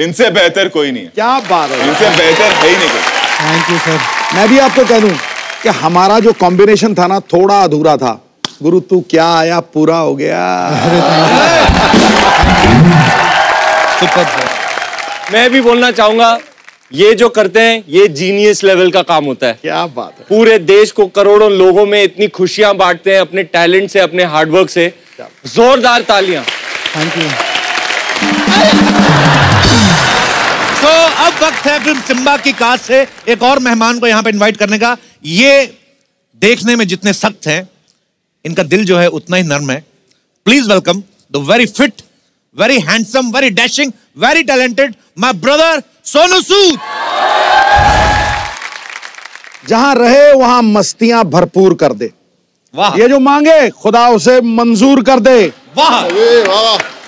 इनसे बेहतर कोई नहीं है। क्या बात है, इनसे बेहतर है ही नहीं कोई। Thank you sir. मैं भी आपको कह दूं कि हमारा जो कॉम्बिनेशन था ना थोड़ा अधूरा था। गुरु तू क्या आया पूरा हो गया। मैं भी बोलना चाहूंगा, ये जो करते हैं ये जीनियस लेवल का काम होता है। क्या बात है। पूरे देश को करोड़ों लोगों में इतनी खुशियां बांटते हैं अपने टैलेंट से, अपने हार्डवर्क से। जोरदार तालियां। Thank you. तो अब वक्त है फिल्म सिम्बा की कास्ट से एक और मेहमान को यहाँ पे इनवाइट करने का। ये देखने में जितने सख्त हैं, इनका दिल जो है उतना ही नर्म है। Please welcome the very fit, very handsome, very dashing, very talented my brother Sonu Sood. जहां रहे वहां मस्तियां भरपूर कर दे। वाह। ये जो मांगे खुदा उसे मंजूर कर दे। वाह।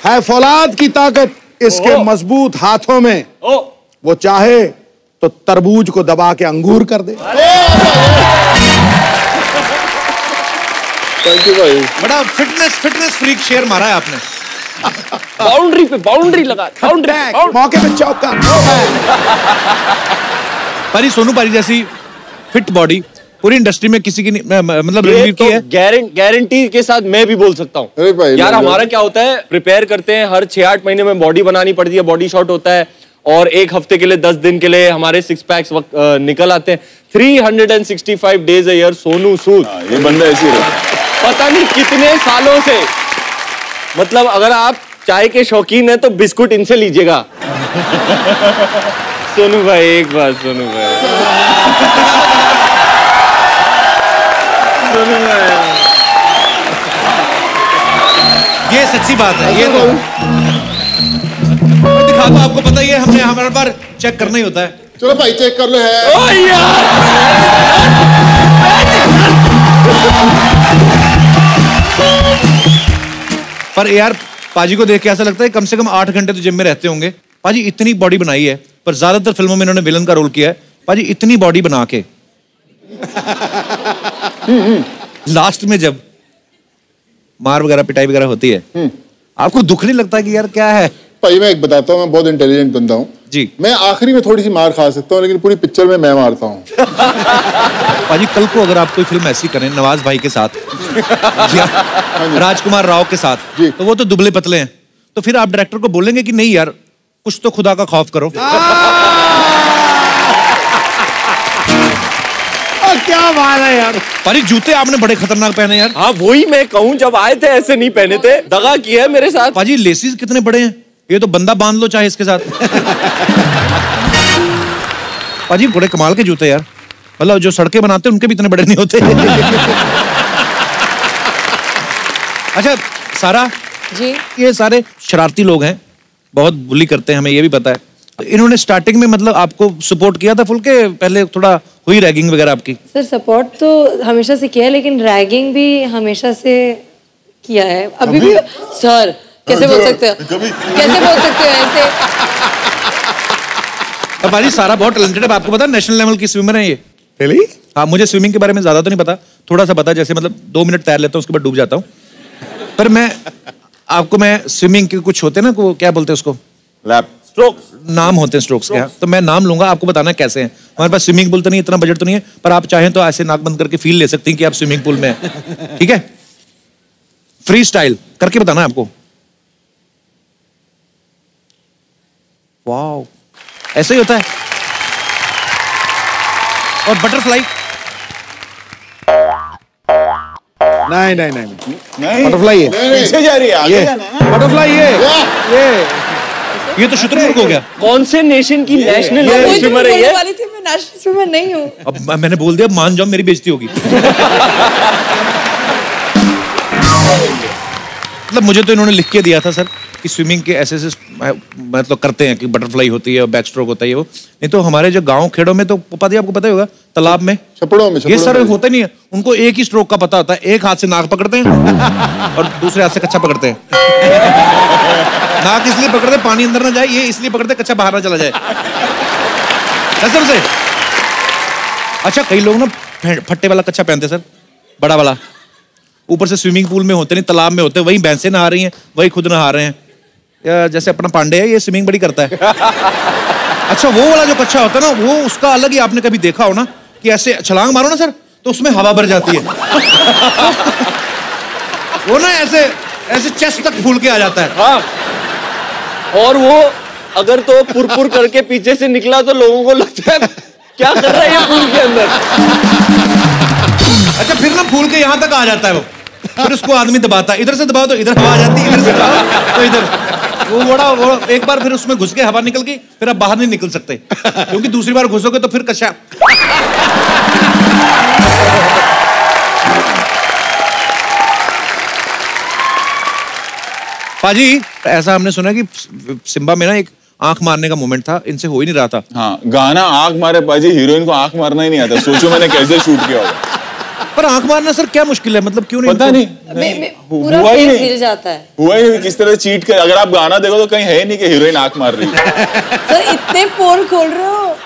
है फौलाद की ताकत इसके मजबूत हाथों में। वो चाहे तो तरबूज को दबा के अंगूर कर दे। थैंक यू भाई। बड़ा फिटनेस फ्रीक शेयर मारा है आपने। बाउंड्री पे बाउंड्री लगा, बाउंड्री मौके पे चौका। परी सोनू परी जैसी फिट बॉडी पूरी इंडस्ट्री में किसी की नहीं, मतलब रणवीर की है। गारंटी के साथ मैं भी बोल सकता हूँ यार। हमारा क्या होता है, प्रिपेयर करते हैं, हर 6-8 महीने में बॉडी बनानी पड़ती है, बॉडी शॉट होता है, और 1 हफ्ते के लिए 10 दिन के लिए हमारे 6 पैक्स निकल आते हैं। 365 days a year Sonu Sood. ये बंदा ऐसी है, पता नहीं कितने सालों से। मतलब अगर आप चाय के शौकीन हैं तो बिस्कुट इनसे लीजिएगा। सोनू भाई एक बार, सोनू भाई ये सच्ची बात है। ये तो दिखा दो, आपको पता ही है, हमने हमारे बार चेक करना ही होता है। चलो भाई चेक कर लो। है पर यार पाजी को देख के ऐसा लगता है कम से कम 8 घंटे तो जिम में रहते होंगे। पाजी इतनी बॉडी बनाई है, पर ज्यादातर फिल्मों में इन्होंने विलन का रोल किया है। पाजी इतनी बॉडी बना के लास्ट में जब मार वगैरह पिटाई वगैरह होती है, आपको दुख नहीं लगता कि यार क्या है? भाई मैं एक बताता हूँ, मैं बहुत इंटेलिजेंट बंदा हूँ जी। मैं आखिरी में थोड़ी सी मार खा सकता हूँ, लेकिन पूरी पिक्चर में मैं मारता हूँ। पाजी कल को अगर आप कोई फिल्म ऐसी करें नवाज भाई के साथ या राजकुमार राव के साथ, तो वो तो दुबले पतले हैं, तो फिर आप डायरेक्टर को बोलेंगे कि नहीं यार कुछ तो खुदा का खौफ करो। क्या बात है यार। पाजी जूते आपने बड़े खतरनाक पहने यार। हाँ वही मैं कहूँ, जब आए थे ऐसे नहीं पहने थे, दगा किया है मेरे साथ। पाजी लेसिस कितने बड़े हैं, ये तो बंदा बांध लो चाहे इसके साथ। पाजी बड़े कमाल के जूते यार, मतलब जो सड़कें बनाते हैं उनके भी इतने बड़े नहीं होते। अच्छा सारा जी, ये सारे शरारती लोग हैं, बहुत बुली करते हैं, हमें ये भी पता है। तो इन्होंने स्टार्टिंग में मतलब आपको सपोर्ट किया था फुल के? पहले थोड़ा हुई रैगिंग वगैरह आपकी? सर सपोर्ट तो हमेशा से किया है, लेकिन रैगिंग भी हमेशा से किया है। अभी भी सर कैसे बोल सकते हो, कैसे बोल सकते हो ऐसे? अब भाई सारा बहुत टैलेंटेड है, आपको पता है नेशनल लेवल की स्विमर है ये। Really? हाँ मुझे स्विमिंग के बारे में ज्यादा तो नहीं पता, थोड़ा सा पता, जैसे मतलब 2 मिनट तैर लेता हूँ उसके बाद डूब जाता हूँ। पर मैं आपको, मैं स्विमिंग के कुछ होते हैं ना, को क्या बोलते हैं उसको, लैप स्ट्रोक नाम होते हैं स्ट्रोक्स के, तो मैं नाम लूंगा, आपको बताना कैसे हैं। हमारे पास स्विमिंग पूल तो नहीं, इतना बजट तो नहीं है, पर आप चाहें तो ऐसे नाक बंद करके फील ले सकते हैं कि आप स्विमिंग पूल में हैं। ठीक है, फ्री स्टाइल करके बताना है आपको। वाओ ऐसे ही होता है। और बटरफ्लाई? नहीं नहीं नहीं नहीं, बटरफ्लाई है, पीछे जा रही है, आगे ये जाना है ना। बटरफ्लाई ये तो शुतुरमुर्ग हो गया। कौन से नेशन की नेशनल स्विमर है ये? वाली थी, मैं नेशनल स्विमर नहीं हूँ। अब मैंने बोल दिया, मान जाओ मेरी बेइज्जती होगी। मतलब मुझे तो इन्होंने लिख के दिया था सर कि स्विमिंग के ऐसे मतलब करते हैं कि बटरफ्लाई होती है और बैक स्ट्रोक होता है, वो नहीं तो हमारे जो गांव खेड़ों में तो पता, आपको पता ही होगा, तालाब में छपड़ों में ये सर होता नहीं है, उनको एक ही स्ट्रोक का पता होता है। एक हाथ से नाक पकड़ते हैं और दूसरे हाथ से कच्चा पकड़ते हैं। नाक इसलिए पकड़ते पानी अंदर ना जाए, ये इसलिए पकड़ते कच्चा बाहर ना चला जाए, कसम से। अच्छा कई लोग ना फट्टे वाला कच्चा पहनते सर, बड़ा वाला, ऊपर से स्विमिंग पूल में होते नहीं, तालाब में होते, वही भैंसे नहा रही हैं, वही खुद नहा रहे हैं। जैसे अपना पांडे है, ये स्विमिंग बड़ी करता है। अच्छा वो वाला जो कच्चा होता है ना, वो उसका अलग ही, आपने कभी देखा हो ना, कि ऐसे छलांग मारो ना सर तो उसमें हवा भर जाती है। वो ना ऐसे ऐसे चेस्ट तक फूल के आ जाता है। हाँ, और वो अगर तो पुरपुर करके पीछे से निकला तो लोगों को लगता है क्या कर रहा है ये फूल के अंदर। अच्छा, फिर ना फूल के यहाँ तक आ जाता है वो, फिर उसको आदमी दबाता है, इधर से दबाओ तो इधर हवा आ जाती है, इधर से दबाओ तो इधर। वो एक बार फिर उसमें घुस के हवा निकल गई, फिर आप बाहर नहीं निकल सकते, क्योंकि दूसरी बार घुसोगे तो फिर कशा। पाजी, ऐसा हमने सुना कि सिम्बा में ना एक आंख मारने का मोमेंट था, इनसे हो ही नहीं रहा था। हाँ, गाना आंख मारे पाजी, हीरोइन को आंख मारना ही नहीं आता। सोचो मैंने कैसे शूट किया होगा। पर आंख मारना सर क्या मुश्किल है, मतलब क्यों नहीं? पता नहीं, पूरा फेस हिल जाता है। हुआ ही नहीं, किस तरह चीट कर। अगर आप गाना देखो तो कहीं है ही नहीं कि हीरोइन आंख मार रही है। सर इतने पोर खोल रहे हो।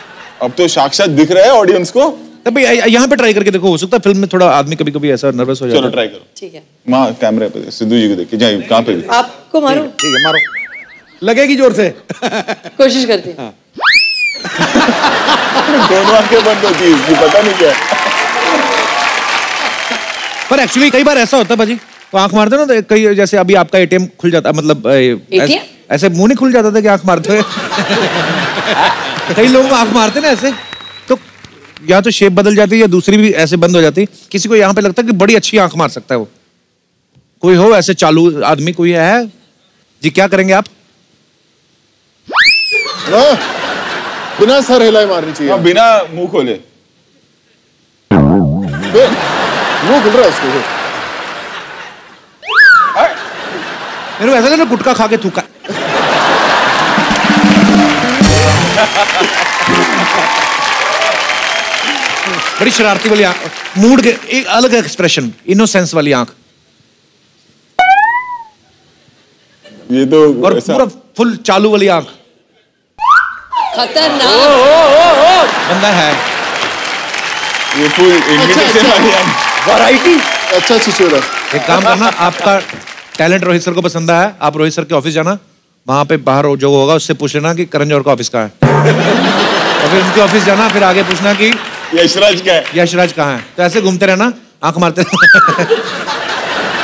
अब तो साक्षात दिख रहा है ऑडियंस को। तब यहाँ पे ट्राई करके देखो, हो सकता है फिल्म में थोड़ा आदमी कभी कभी ऐसा नर्वस हो जाता है। चलो ट्राई करो। ठीक है, माँ कैमरे पे सिद्धू जी को देखिए, जाइए कहाँ पे? आपको मारो। ठीक है, मारो, लगेगी जोर से। कोशिश करती हूँ। दोनों आंखें बंद होती है इसकी, पता नहीं क्या। पर एक्चुअली कई बार ऐसा होता है भाजी, तो आंख मारते ना तो कई, जैसे अभी आपका एटीएम खुल जाता है, मतलब ऐसे मुंह नहीं खुल जाता था कि आंख मारते हुए। कई लोग आंख मारते ना ऐसे, तो या तो शेप बदल जाती है या दूसरी भी ऐसे बंद हो जाती। किसी को यहाँ पे लगता है कि बड़ी अच्छी आंख मार सकता है वो। कोई हो ऐसे चालू आदमी, कोई है जी? क्या करेंगे आप? बिना सर हिलाए मारनी चाहिए। बिना मुंह खोले। मुंह खुल रहा है उसको। मेरे को ऐसा लगा गुटखा खा के थूका। बड़ी शरारती वाली आंख, मूड के एक अलग एक्सप्रेशन, इनोसेंस वाली आंख। ये तो और पूरा फुल चालू वाली आंख। खतरनाक बंदा है ये। फुल इनविटेशन वाली आंख, वैरायटी। अच्छा चिचोरा। एक काम करना, आपका टैलेंट रोहित सर को पसंद आया, आप रोहित सर के ऑफिस जाना, वहां पे बाहर जो होगा उससे पूछ लेना कि करण जौहर का ऑफिस कहाँ है। और फिर उनके ऑफिस जाना, फिर आगे पूछना कि यशराज का है, यशराज कहाँ है। तो ऐसे घूमते रहना, आंख मारते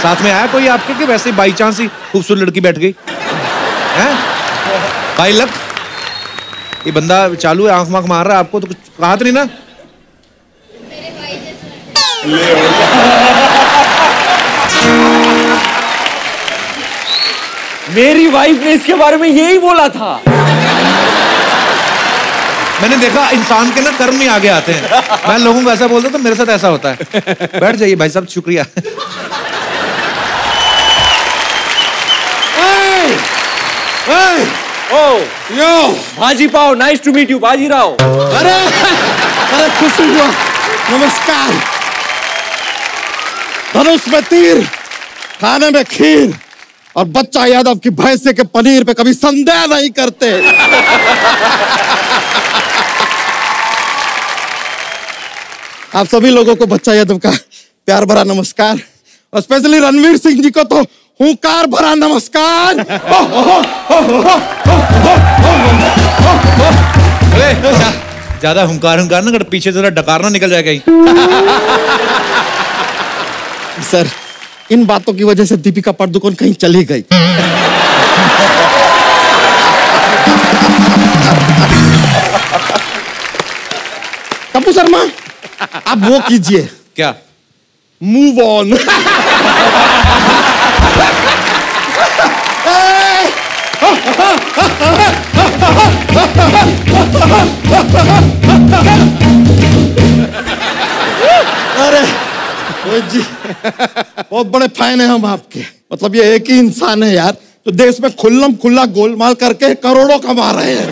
साथ में आया कोई आपके कि वैसे बाई चांस ही खूबसूरत लड़की बैठ गई है? बाई लक ये बंदा चालू है, आंख मांख मार रहा है आपको, तो कुछ कहा तो नहीं ना? मेरी वाइफ ने इसके बारे में यही बोला था। मैंने देखा इंसान के ना कर्म नहीं आगे आते हैं। मैं लोगों को ऐसा बोलता तो मेरे साथ ऐसा होता है। बैठ जाइए भाई साहब, शुक्रिया। यो भाजी पाओ, नाइस टू मीट यू भाजी राव। अरे अरे खुशी हुआ, नमस्कार। धनुष में तीर, खाने में खीर, और बच्चा यादव की भैंसे के पनीर पे कभी संदेह नहीं करते। आप सभी लोगों को बच्चा यादव का प्यार भरा नमस्कार, और स्पेशली रणवीर सिंह जी को तो हुंकार भरा नमस्कार। ज्यादा हुंकार ना कर, पीछे जरा डकार ना निकल जाए कहीं। सर, इन बातों की वजह से दीपिका पादुकोण कहीं चली गई। कपूर शर्मा, आप वो कीजिए। क्या? Move on. अरे जी, बहुत बड़े फैन हैं हम आपके। मतलब ये एक ही इंसान है यार तो देश में खुल्लम खुल्ला गोलमाल करके करोड़ों कमा रहे हैं।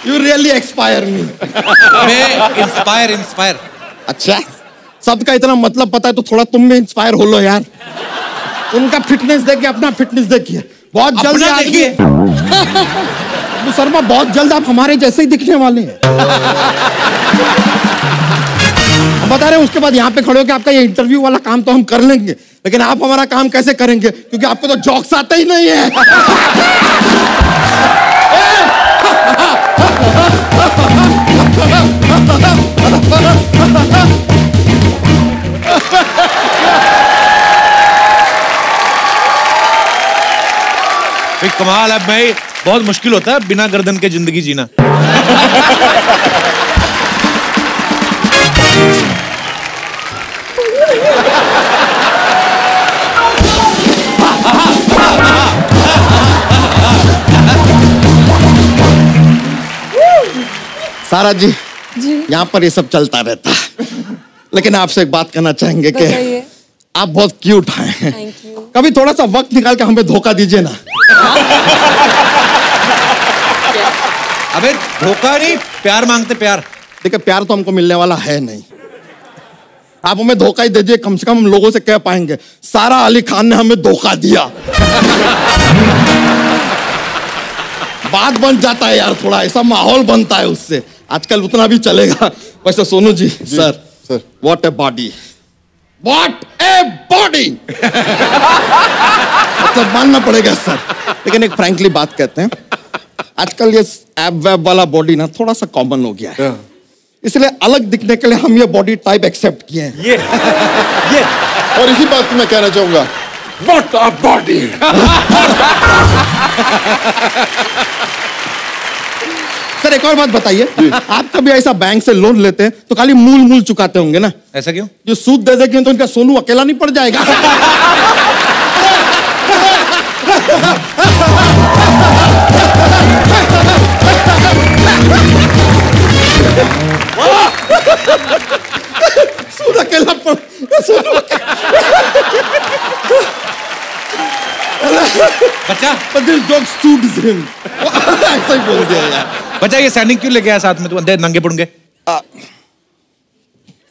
You really inspire me. Inspire. अच्छा, सबका इतना मतलब पता है तो थोड़ा तुम भी इंस्पायर हो लो यार। उनका फिटनेस देखिए, अपना फिटनेस देखिए। बहुत जल्द देखिए कपूर शर्मा, बहुत जल्द आप हमारे जैसे ही दिखने वाले हैं। हम बता रहे हैं, उसके बाद यहाँ पे खड़े होकर आपका ये इंटरव्यू वाला काम तो हम कर लेंगे, लेकिन आप हमारा काम कैसे करेंगे, क्योंकि आपको तो जोक्स आते ही नहीं है। कमाल है भाई, बहुत मुश्किल होता है बिना गर्दन के जिंदगी जीना। सारा जी, यहाँ पर ये सब चलता रहता है, लेकिन आपसे एक बात कहना चाहेंगे कि आप बहुत क्यूट हैं। कभी थोड़ा सा वक्त निकाल के हमें धोखा दीजिए ना। अबे धोखा नहीं, प्यार मांगते प्यार। देखिए प्यार तो हमको मिलने वाला है नहीं, आप हमें धोखा ही दीजिए, कम से कम हम लोगों से कह पाएंगे सारा अली खान ने हमें धोखा दिया। बात बन जाता है यार, थोड़ा ऐसा माहौल बनता है उससे, आजकल उतना भी चलेगा। वैसे Sonu ji, sir what a body, what a body. मतलब मानना पड़ेगा सर, लेकिन एक फ्रैंकली बात कहते हैं, आजकल ये एब वेब वाला बॉडी ना थोड़ा सा कॉमन हो गया है, इसलिए अलग दिखने के लिए हम ये बॉडी टाइप एक्सेप्ट किए हैं। ये और इसी बात को मैं कहना चाहूंगा, व्हाट अ बॉडी। सर एक और बात बताइए, आप कभी ऐसा बैंक से लोन लेते हैं तो खाली मूल चुकाते होंगे ना? ऐसा क्यों? जो सूद दे देंगे तो इनका सोनू अकेला नहीं पड़ जाएगा? सूद अकेला पड़, बच्चा ऐसा ही बोल दिया यार। बच्चा ये सैनिक क्यों लेके आया साथ में? तू अंधे नंगे पुड़ंगे?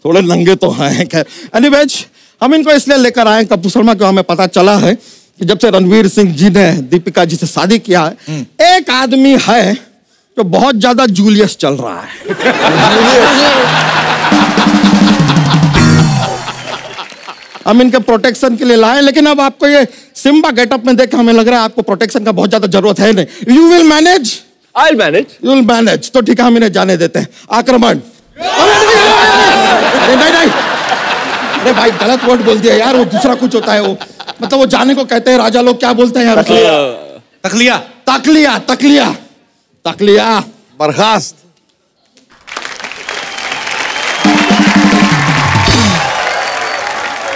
थोड़े नंगे तो हैं खैर। एनीवेज हम इनको इसलिए लेकर आए कप्पू शर्मा को, हमें पता चला है कि जब से रणवीर सिंह जी ने दीपिका जी से शादी किया है, एक आदमी है जो बहुत ज्यादा जूलियस चल रहा है। हम इनके प्रोटेक्शन के लिए लाए, लेकिन अब आपको ये सिम्बा गेटअप में देख हमें लग रहा है आपको प्रोटेक्शन का बहुत ज्यादा जरूरत है नहीं। You will manage? I will manage. You will manage, तो ठीक है हम इन्हें जाने देते हैं। आक्रमण। अरे नहीं, अरे भाई गलत वर्ड बोल दिया यार, वो दूसरा कुछ होता है, वो मतलब वो जाने को कहते हैं, राजा लोग क्या बोलते हैं यार? तकलिया। तकलिया, तकलिया, तकलिया। बर्खास्त।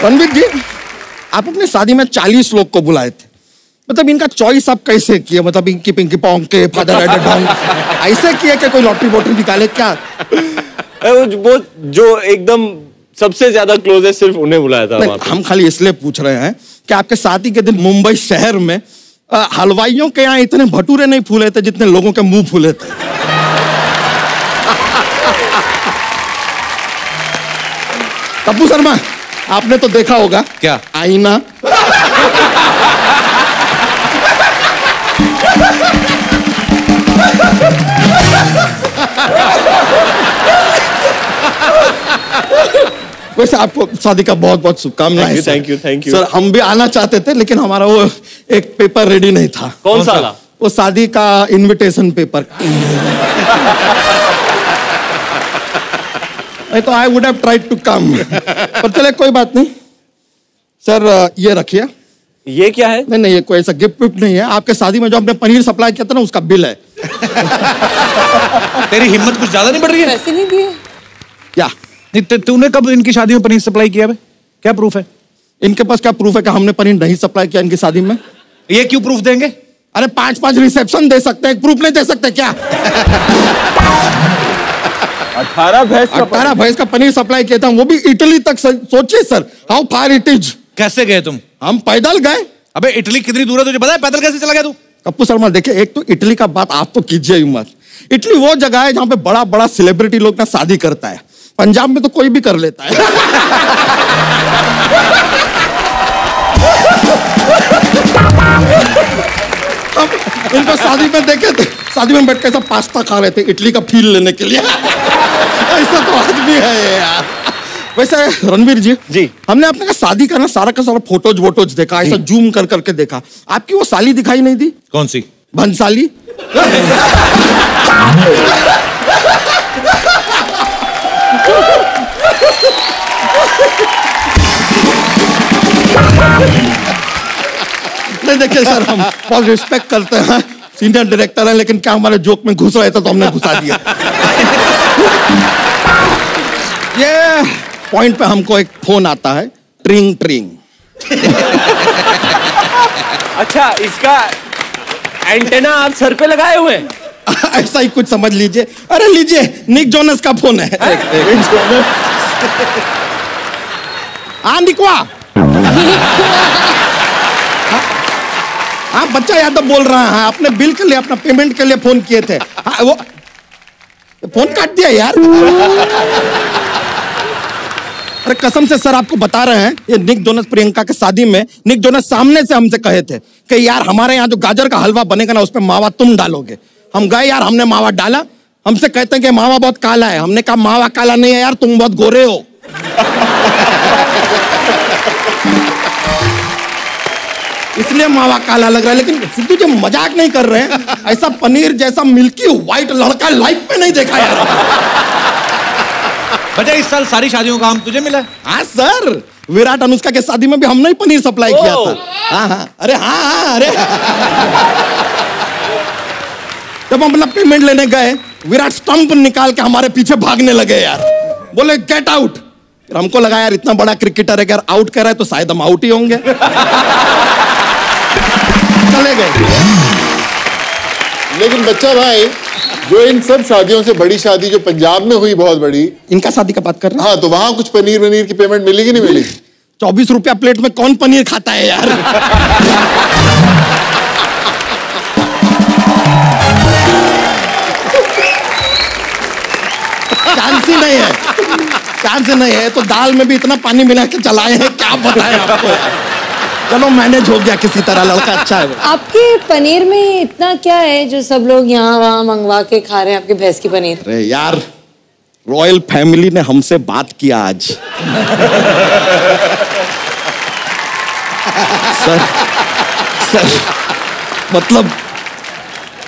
रणवीर जी, आप अपने शादी में 40 लोग को बुलाए थे, मतलब इनका चॉइस आप कैसे किए? मतलब इंकी पिंकी पोंग के फादर एडम ऐसे किए कि कोई लॉटरी वोटरी निकाले क्या? वो जो एकदम सबसे ज्यादा क्लोज है, सिर्फ उन्हें बुलाया था। हम खाली इसलिए पूछ रहे हैं कि आपके शादी के दिन मुंबई शहर में हलवाइयों के यहाँ इतने भटूरे नहीं फूले थे जितने लोगों के मुंह फूले थे। कप्पू शर्मा, आपने तो देखा होगा क्या? आईना। वैसे आपको शादी का बहुत बहुत शुभकामनाएं। थैंक यू सर, हम भी आना चाहते थे लेकिन हमारा वो एक पेपर रेडी नहीं था। कौन सा? वो शादी का इनविटेशन पेपर। तो I would have tried to come, पर चले कोई बात नहीं। सर ये रखिए। ये क्या है? नहीं, ये कोई ऐसा गिफ्ट विफ्ट नहीं है। आपके शादी में जो आपने पनीर सप्लाई किया था ना, उसका बिल है। तेरी हिम्मत कुछ ज्यादा नहीं बढ़ रही है? पैसे नहीं दिए क्या? तूने कब इनकी शादी में पनीर सप्लाई किया? क्या प्रूफ है? इनके पास क्या प्रूफ है कि हमने पनीर नहीं सप्लाई किया इनकी शादी में? ये क्यों प्रूफ देंगे? अरे 5-5 रिसेप्शन दे सकते हैं, प्रूफ नहीं दे सकते क्या? 18 भैंस का पनीर सप्लाई किया था, वो भी इटली तक। सोचिए sir, how far it is. कैसे गए तुम? हम पैदल गए। अबे इटली कितनी दूर है तुझे पता है? पैदल कैसे चला गया तू? कप्पू शर्मा देखिए, एक तो इटली का बात आप तो कीजिए ही मत। इटली वो जगह है जहां पे बड़ा बड़ा सेलिब्रिटी लोग ना शादी करता है। पंजाब में तो कोई भी कर लेता है। अब इनको शादी में देखे थे, शादी में बैठ के सब पास्ता खा रहे थे इटली का फील लेने के लिए। ऐसा तो आदमी है यार। वैसे रणवीर जी, हमने अपने शादी का ना सारा का सारा फोटोज वोटोज देखा, ऐसा जूम कर करके देखा। आपकी वो साली दिखाई नहीं दी? कौन सी? भंसाली। नहीं देखिए सर, हम बहुत रिस्पेक्ट करते हैं, सीनियर डायरेक्टर है, लेकिन क्या हमारे जोक में घुस रहे थे तो हमने घुसा दिया। ये पॉइंट पे हमको एक फोन आता है, ट्रिंग ट्रिंग। अच्छा, इसका एंटेना आप सर पे लगाए हुए हैं? ऐसा ही कुछ समझ लीजिए। अरे लीजिए, निक जोनस का फोन है। हाँ निकवा, हाँ बच्चा यादव बोल रहा है, अपने बिल के लिए, अपना पेमेंट के लिए फोन किए थे। हाँ वो फोन काट दिया यार। अरे कसम से सर आपको बता रहे हैं, ये निक जोनस प्रियंका के शादी में निक जोनस सामने से हमसे कहे थे कि यार हमारे यहाँ जो गाजर का हलवा बनेगा ना, उस पे मावा तुम डालोगे। हम गए यार, हमने मावा डाला, हमसे कहते हैं कि मावा बहुत काला है। हमने कहा मावा काला नहीं है यार, तुम बहुत गोरे हो। इसलिए मावा काला लग रहा है। लेकिन सिद्धू जी मजाक नहीं कर रहे हैं, ऐसा पनीर जैसा मिल्की व्हाइट लड़का लाइफ में नहीं देखा यार। बच्चा इस साल सारी शादियों का काम तुझे मिला? हाँ सर, विराट अनुष्का के शादी में भी हमने ही पनीर सप्लाई किया था। हाँ हाँ, अरे हाँ, अरे जब हम अपना पेमेंट लेने गए, विराट स्टंप निकाल के हमारे पीछे भागने लगे यार, बोले गेट आउट। फिर हमको लगा यार इतना बड़ा क्रिकेटर है, अगर आउट कर रहा है तो शायद हम आउट ही होंगे। चले गए। लेकिन बच्चा भाई, जो इन सब शादियों से बड़ी शादी जो पंजाब में हुई, बहुत बड़ी, इनका शादी का बात कर रहे हैं? हाँ, तो वहां कुछ पनीर वनीर की पेमेंट मिली कि नहीं मिली? 24 रुपया प्लेट में कौन पनीर खाता है यार। चांस ही नहीं है, चांस नहीं है। तो दाल में भी इतना पानी मिला के चलाए हैं, क्या बताएं आपको। चलो मैनेज हो गया किसी तरह, लड़का अच्छा है। आपके पनीर में इतना क्या है जो सब लोग यहाँ वहाँ मंगवा के खा रहे हैं, आपके भैंस की पनीर? अरे यार, रॉयल फैमिली ने हमसे बात किया आज। सर मतलब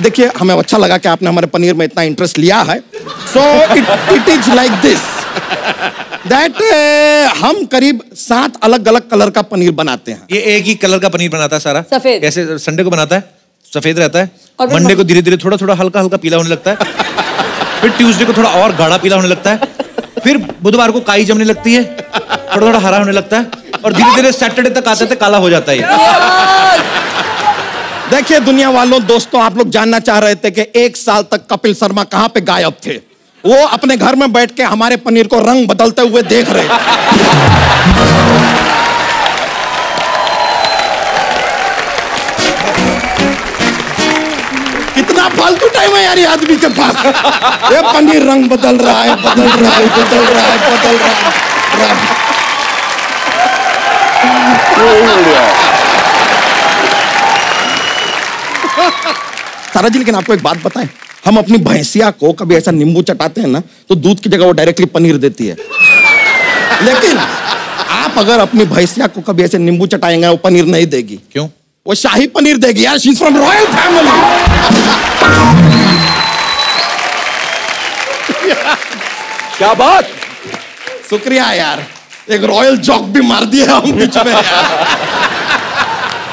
देखिए, हमें अच्छा लगा कि आपने हमारे पनीर में इतना इंटरेस्ट लिया है। So it is like this that हम करीब 7 अलग अलग कलर का पनीर बनाते हैं। ये एक ही कलर का पनीर बनाता है सारा? सफेद। ऐसे संडे को बनाता है, सफेद रहता है, और मंडे को धीरे धीरे थोड़ा थोड़ा हल्का हल्का पीला होने लगता है, फिर ट्यूसडे को थोड़ा और गाढ़ा पीला होने लगता है, फिर बुधवार को काई जमने लगती है, थोड़ा थोड़ा हरा होने लगता है, और धीरे धीरे सैटरडे तक आते आते काला हो जाता है। देखिए दुनिया वालों, दोस्तों, आप लोग जानना चाह रहे थे कि 1 साल तक कपिल शर्मा कहां पे गायब थे। वो अपने घर में बैठ के हमारे पनीर को रंग बदलते हुए देख रहे थे। कितना फालतू टाइम है यार ये आदमी के पास। ये पनीर रंग बदल रहा है, बदल रहा है, बदल रहा है, बदल रहा है। सारा जी, लेकिन आपको एक बात बताएं, हम अपनी भैंसिया को कभी ऐसा नींबू चटाते हैं ना, तो दूध की जगह वो डायरेक्टली पनीर देती है। लेकिन आप अगर अपनी भैंसिया को कभी ऐसे नींबू चटाएंगे, वो पनीर नहीं देगी। क्यों? वो शाही पनीर देगी यार। She is from royal family. क्या बात, शुक्रिया यार, एक रॉयल जॉक भी मार दिया हम बीच में यार।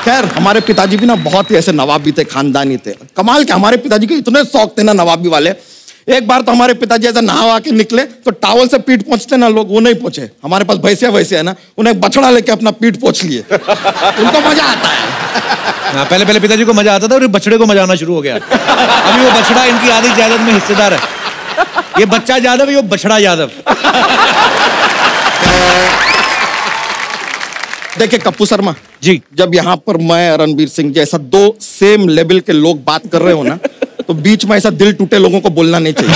खैर, हमारे पिताजी भी ना बहुत ही ऐसे नवाबी थे, खानदानी थे। कमाल के हमारे पिताजी के इतने शौक थे ना नवाबी वाले। एक बार तो हमारे पिताजी ऐसे नहा के निकले तो टावल से पीठ पोंछते ना लोग, वो नहीं पोंछे। हमारे पास भैंसिया वैसे है ना, उन्हें बछड़ा लेके अपना पीठ पोंछ लिए। उनको मजा आता है। हाँ, पहले पहले पिताजी को मजा आता था और बछड़े को मजा आना शुरू हो गया। अभी वो बछड़ा इनकी आधी जायदाद में हिस्सेदार है। ये बच्चा यादव, ये बछड़ा यादव। देखिए कप्पू शर्मा जी, जब यहाँ पर मैं रणवीर सिंह जैसा 2 सेम लेवल के लोग बात कर रहे हो ना, तो बीच में ऐसा दिल टूटे लोगों को बोलना नहीं चाहिए।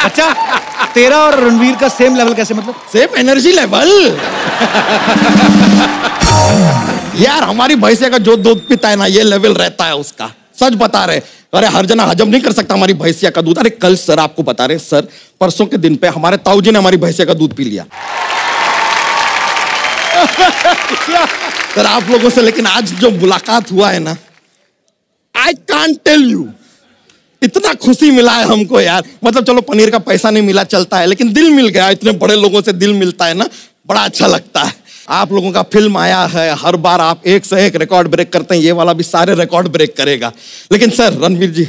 अच्छा, तेरा और रणवीर का सेम लेवल कैसे? मतलब सेम एनर्जी लेवल। यार हमारी भैंसिया का जो दूध पीता है ना, ये लेवल रहता है उसका। सच बता रहे, अरे हर जना हजम नहीं कर सकता हमारी भैंसिया का दूध। अरे कल सर आपको बता रहे सर, परसों के दिन पे हमारे ताऊ जी ने हमारी भैंसिया का दूध पी लिया सर आप लोगों से। लेकिन आज जो मुलाकात हुआ है ना, आई कांट टेल यू, इतना खुशी मिला है हमको यार। मतलब चलो पनीर का पैसा नहीं मिला चलता है, लेकिन दिल मिल गया। इतने बड़े लोगों से दिल मिलता है ना, बड़ा अच्छा लगता है। आप लोगों का फिल्म आया है, हर बार आप एक से एक रिकॉर्ड ब्रेक करते हैं, ये वाला भी सारे रिकॉर्ड ब्रेक करेगा। लेकिन सर रणवीर जी,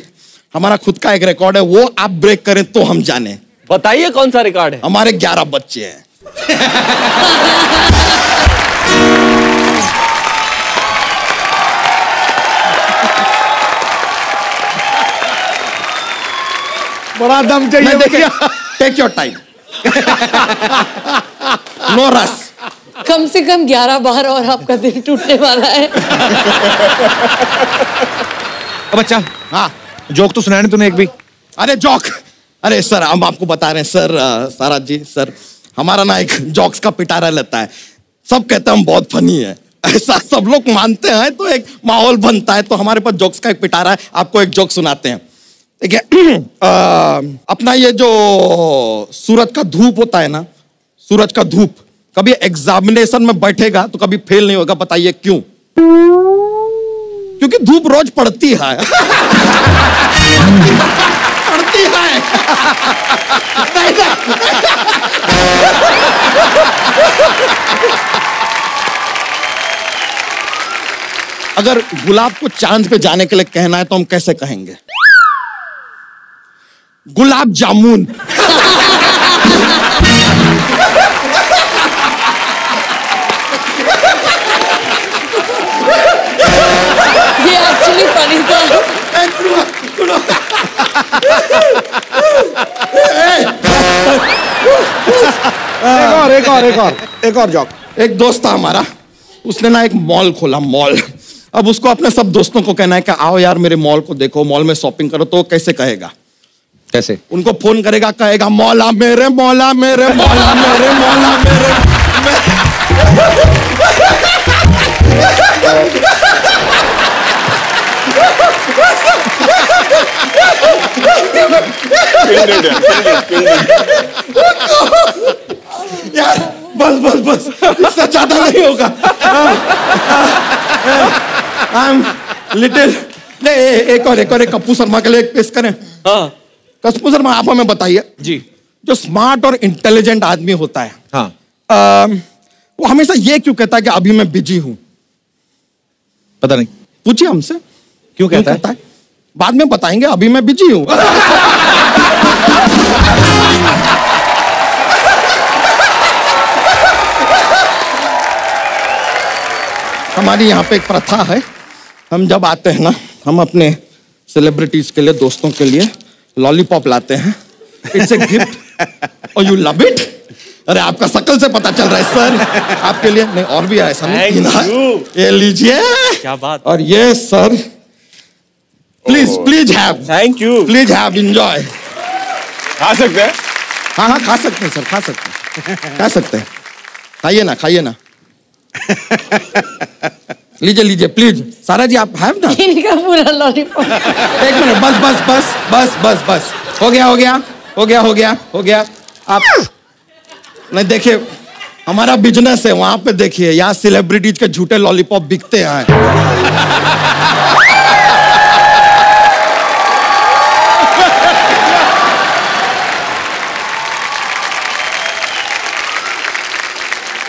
हमारा खुद का एक रिकॉर्ड है, वो आप ब्रेक करें तो हम जाने। बताइए कौन सा रिकॉर्ड है? हमारे 11 बच्चे हैं। बड़ा दम चाहिए। Take your time, no rush. कम से कम 11 बार और आपका दिल टूटने वाला है। बच्चा, हाँ जोक तो सुनाया नहीं तूने एक भी। अरे जोक, अरे सर हम आपको बता रहे हैं सर, सारा जी सर, हमारा ना एक जोक्स का पिटारा लेता है। सब कहते हैं हम बहुत फनी है, ऐसा सब लोग मानते हैं, तो एक माहौल बनता है। तो हमारे पास जोक्स का एक पिटारा है, आपको एक जोक सुनाते हैं। ठीक है, अपना ये जो सूरज का धूप होता है ना, सूरज का धूप कभी एग्जामिनेशन में बैठेगा तो कभी फेल नहीं होगा। बताइए क्यों? क्योंकि धूप रोज पड़ती है। पड़ती है। अगर गुलाब को चांद पे जाने के लिए कहना है तो हम कैसे कहेंगे? गुलाब जामुन। ये एक्चुअली फनी था। एक और जोक। एक दोस्त था हमारा, उसने ना एक मॉल खोला, मॉल। अब उसको अपने सब दोस्तों को कहना है कि आओ यार मेरे मॉल को देखो, मॉल में शॉपिंग करो। तो कैसे कहेगा? कैसे? उनको फोन करेगा, कहेगा मौला मेरे, मौला मेरे, मौला मेरे, मौला मेरे। यार बस बस बस, इससे ज्यादा नहीं होगा। I am little. नहीं, एक और एक कप्पू शर्मा के लिए एक पेश करें। हाँ कप्पू शर्मा, आप हमें बताइए जी, जो स्मार्ट और इंटेलिजेंट आदमी होता है, हाँ, वो हमेशा ये क्यों कहता है कि अभी मैं बिजी हूं? पता नहीं, पूछिए हमसे क्यों कहता है? बाद में बताएंगे, अभी मैं बिजी हूं। हमारी यहाँ पे एक प्रथा है, हम जब आते हैं ना, हम अपने सेलिब्रिटीज के लिए, दोस्तों के लिए लॉलीपॉप लाते हैं। इट्स ए गिफ्ट और यू लव इट। अरे आपका शकल से पता चल रहा है सर, आपके लिए। नहीं और भी ऐसा नहीं, ये लीजिए। क्या बात। और ये sir, please please have. Thank you. Please have, enjoy. खा सकते हैं? हाँ हाँ खा सकते हैं सर, खा सकते हैं, खा सकते हैं। खाइए ना, खाइए ना। लीजिए लीजिए प्लीज। सारा जी आप हैव ना? इनका पूरा लॉलीपॉप। एक मिनट, बस बस बस बस बस बस, हो गया हो गया हो गया हो गया हो गया। आप नहीं, देखिए हमारा बिजनेस है, वहां पे देखिए, यहाँ सेलिब्रिटीज के झूठे लॉलीपॉप बिकते हैं।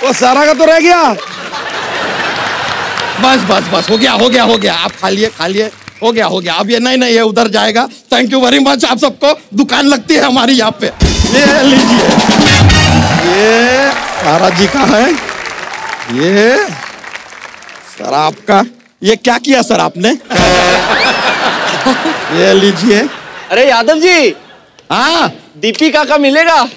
वो सारा का तो रह गया। बस बस बस, हो गया हो गया हो गया। आप खा लिए खा लिए, हो गया हो गया। अब ये नहीं नहीं, ये उधर जाएगा। Thank you very much. आप सबको दुकान लगती है हमारी यहाँ पे। ये लीजिए, ये सारा जी का है। ये सर आपका, ये क्या किया सर आपने? ये लीजिए। अरे यादव जी, हाँ दीपिका का मिलेगा?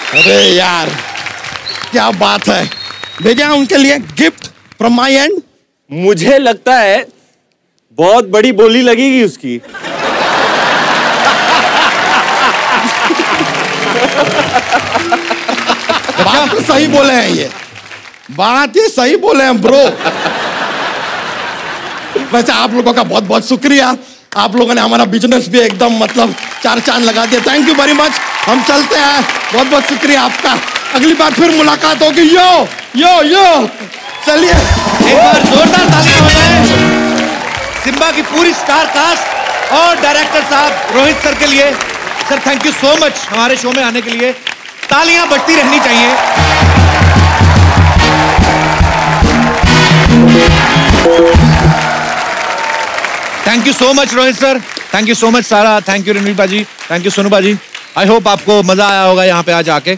अरे यार क्या बात है, भेजा उनके लिए गिफ्ट फ्रॉम माय एंड। मुझे लगता है बहुत बड़ी बोली लगेगी उसकी। बात तो सही बोले हैं ये। बात ये सही बोले हैं ब्रो। वैसे आप लोगों का बहुत बहुत शुक्रिया, आप लोगों ने हमारा बिजनेस भी एकदम मतलब 4 चांद लगा दिया। थैंक यू वेरी मच, हम चलते हैं, बहुत बहुत शुक्रिया आपका। अगली बार फिर मुलाकात होगी। यो यो यो, चलिए एक बार जोरदार तालियां हो जाए सिम्बा की पूरी स्टार कास्ट और डायरेक्टर साहब रोहित सर के लिए। Sir thank you so much हमारे शो में आने के लिए, तालियां बजती रहनी चाहिए। Thank you so much Rohit sir, thank you so much सारा, थैंक यू रणवीर बाजी, थैंक यू सोनू बाजी। आई होप आपको मजा आया होगा यहाँ पे आज आके।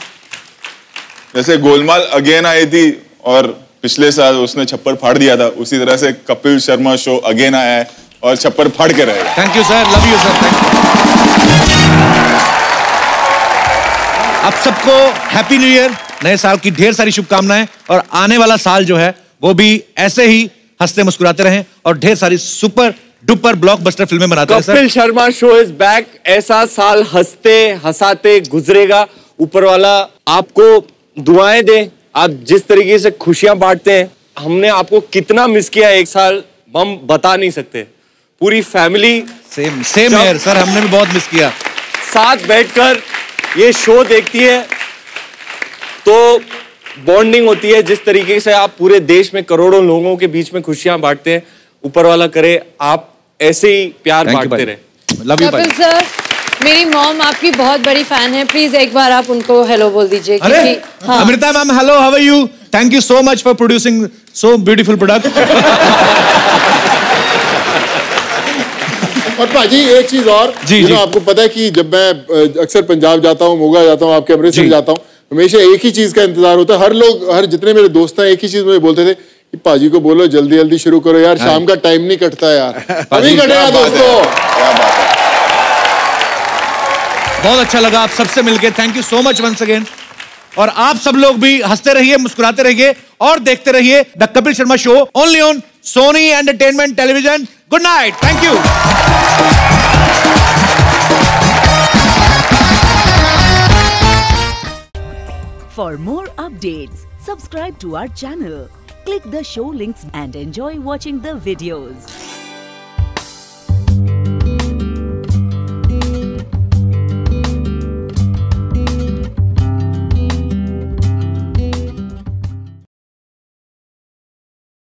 जैसे गोलमाल अगेन आई थी और पिछले साल उसने छप्पर फाड़ दिया था, उसी तरह से कपिल शर्मा शो अगेन आया है और छप्पर फाड़ के रहेगा। Thank you sir, love you sir, thank you. आप सबको हैप्पी न्यू ईयर, नए साल की ढेर सारी शुभकामनाएं और आने वाला साल जो है वो भी ऐसे ही हंसते मुस्कुराते रहें और ढेर सारी सुपर डुपर ब्लॉकबस्टर फिल्में बनाते हैं। Kapil Sharma show is back. ऐसा साल हंसते हंसाते गुजरेगा। ऊपर वाला आपको दुआएं दे। आप जिस तरीके से खुशियां बांटते हैं, हमने आपको कितना मिस किया एक साल हम बता नहीं सकते। पूरी फैमिली सेम है सर, हमने भी बहुत मिस किया। साथ बैठकर ये शो देखती है तो बॉन्डिंग होती है। जिस तरीके से आप पूरे देश में करोड़ों लोगों के बीच में खुशियां बांटते हैं, ऊपर वाला करे आप ऐसे ही प्यार बांटते रहे। लव यू कपिल सर, मेरी मॉम आपकी बहुत बड़ी फैन है, प्लीज एक बार आप उनको हेलो बोल दीजिए। अरे हाँ। Amrita ma'am hello, how are you? Thank you so much for producing so beautiful product. और पाजी एक चीज और जी, आपको पता है कि जब मैं अक्सर पंजाब जाता हूँ, मोगा जाता हूँ, आपके अमृतसर जाता हूँ, हमेशा एक ही चीज का इंतजार होता है। हर लोग, हर जितने मेरे दोस्त हैं, एक ही चीज मुझे बोलते थे कि पाजी को बोलो जल्दी जल्दी शुरू करो यार, शाम का टाइम नहीं कटता यार। अभी कटेगा दोस्तों। बहुत अच्छा लगा आप सबसे मिलके, thank you so much once again. और आप सब लोग भी हंसते रहिए, मुस्कुराते रहिए और देखते रहिए the Kapil Sharma show only on Sony entertainment television. Good night, thank you. For more updates, subscribe to our channel, click the show links and enjoy watching the videos.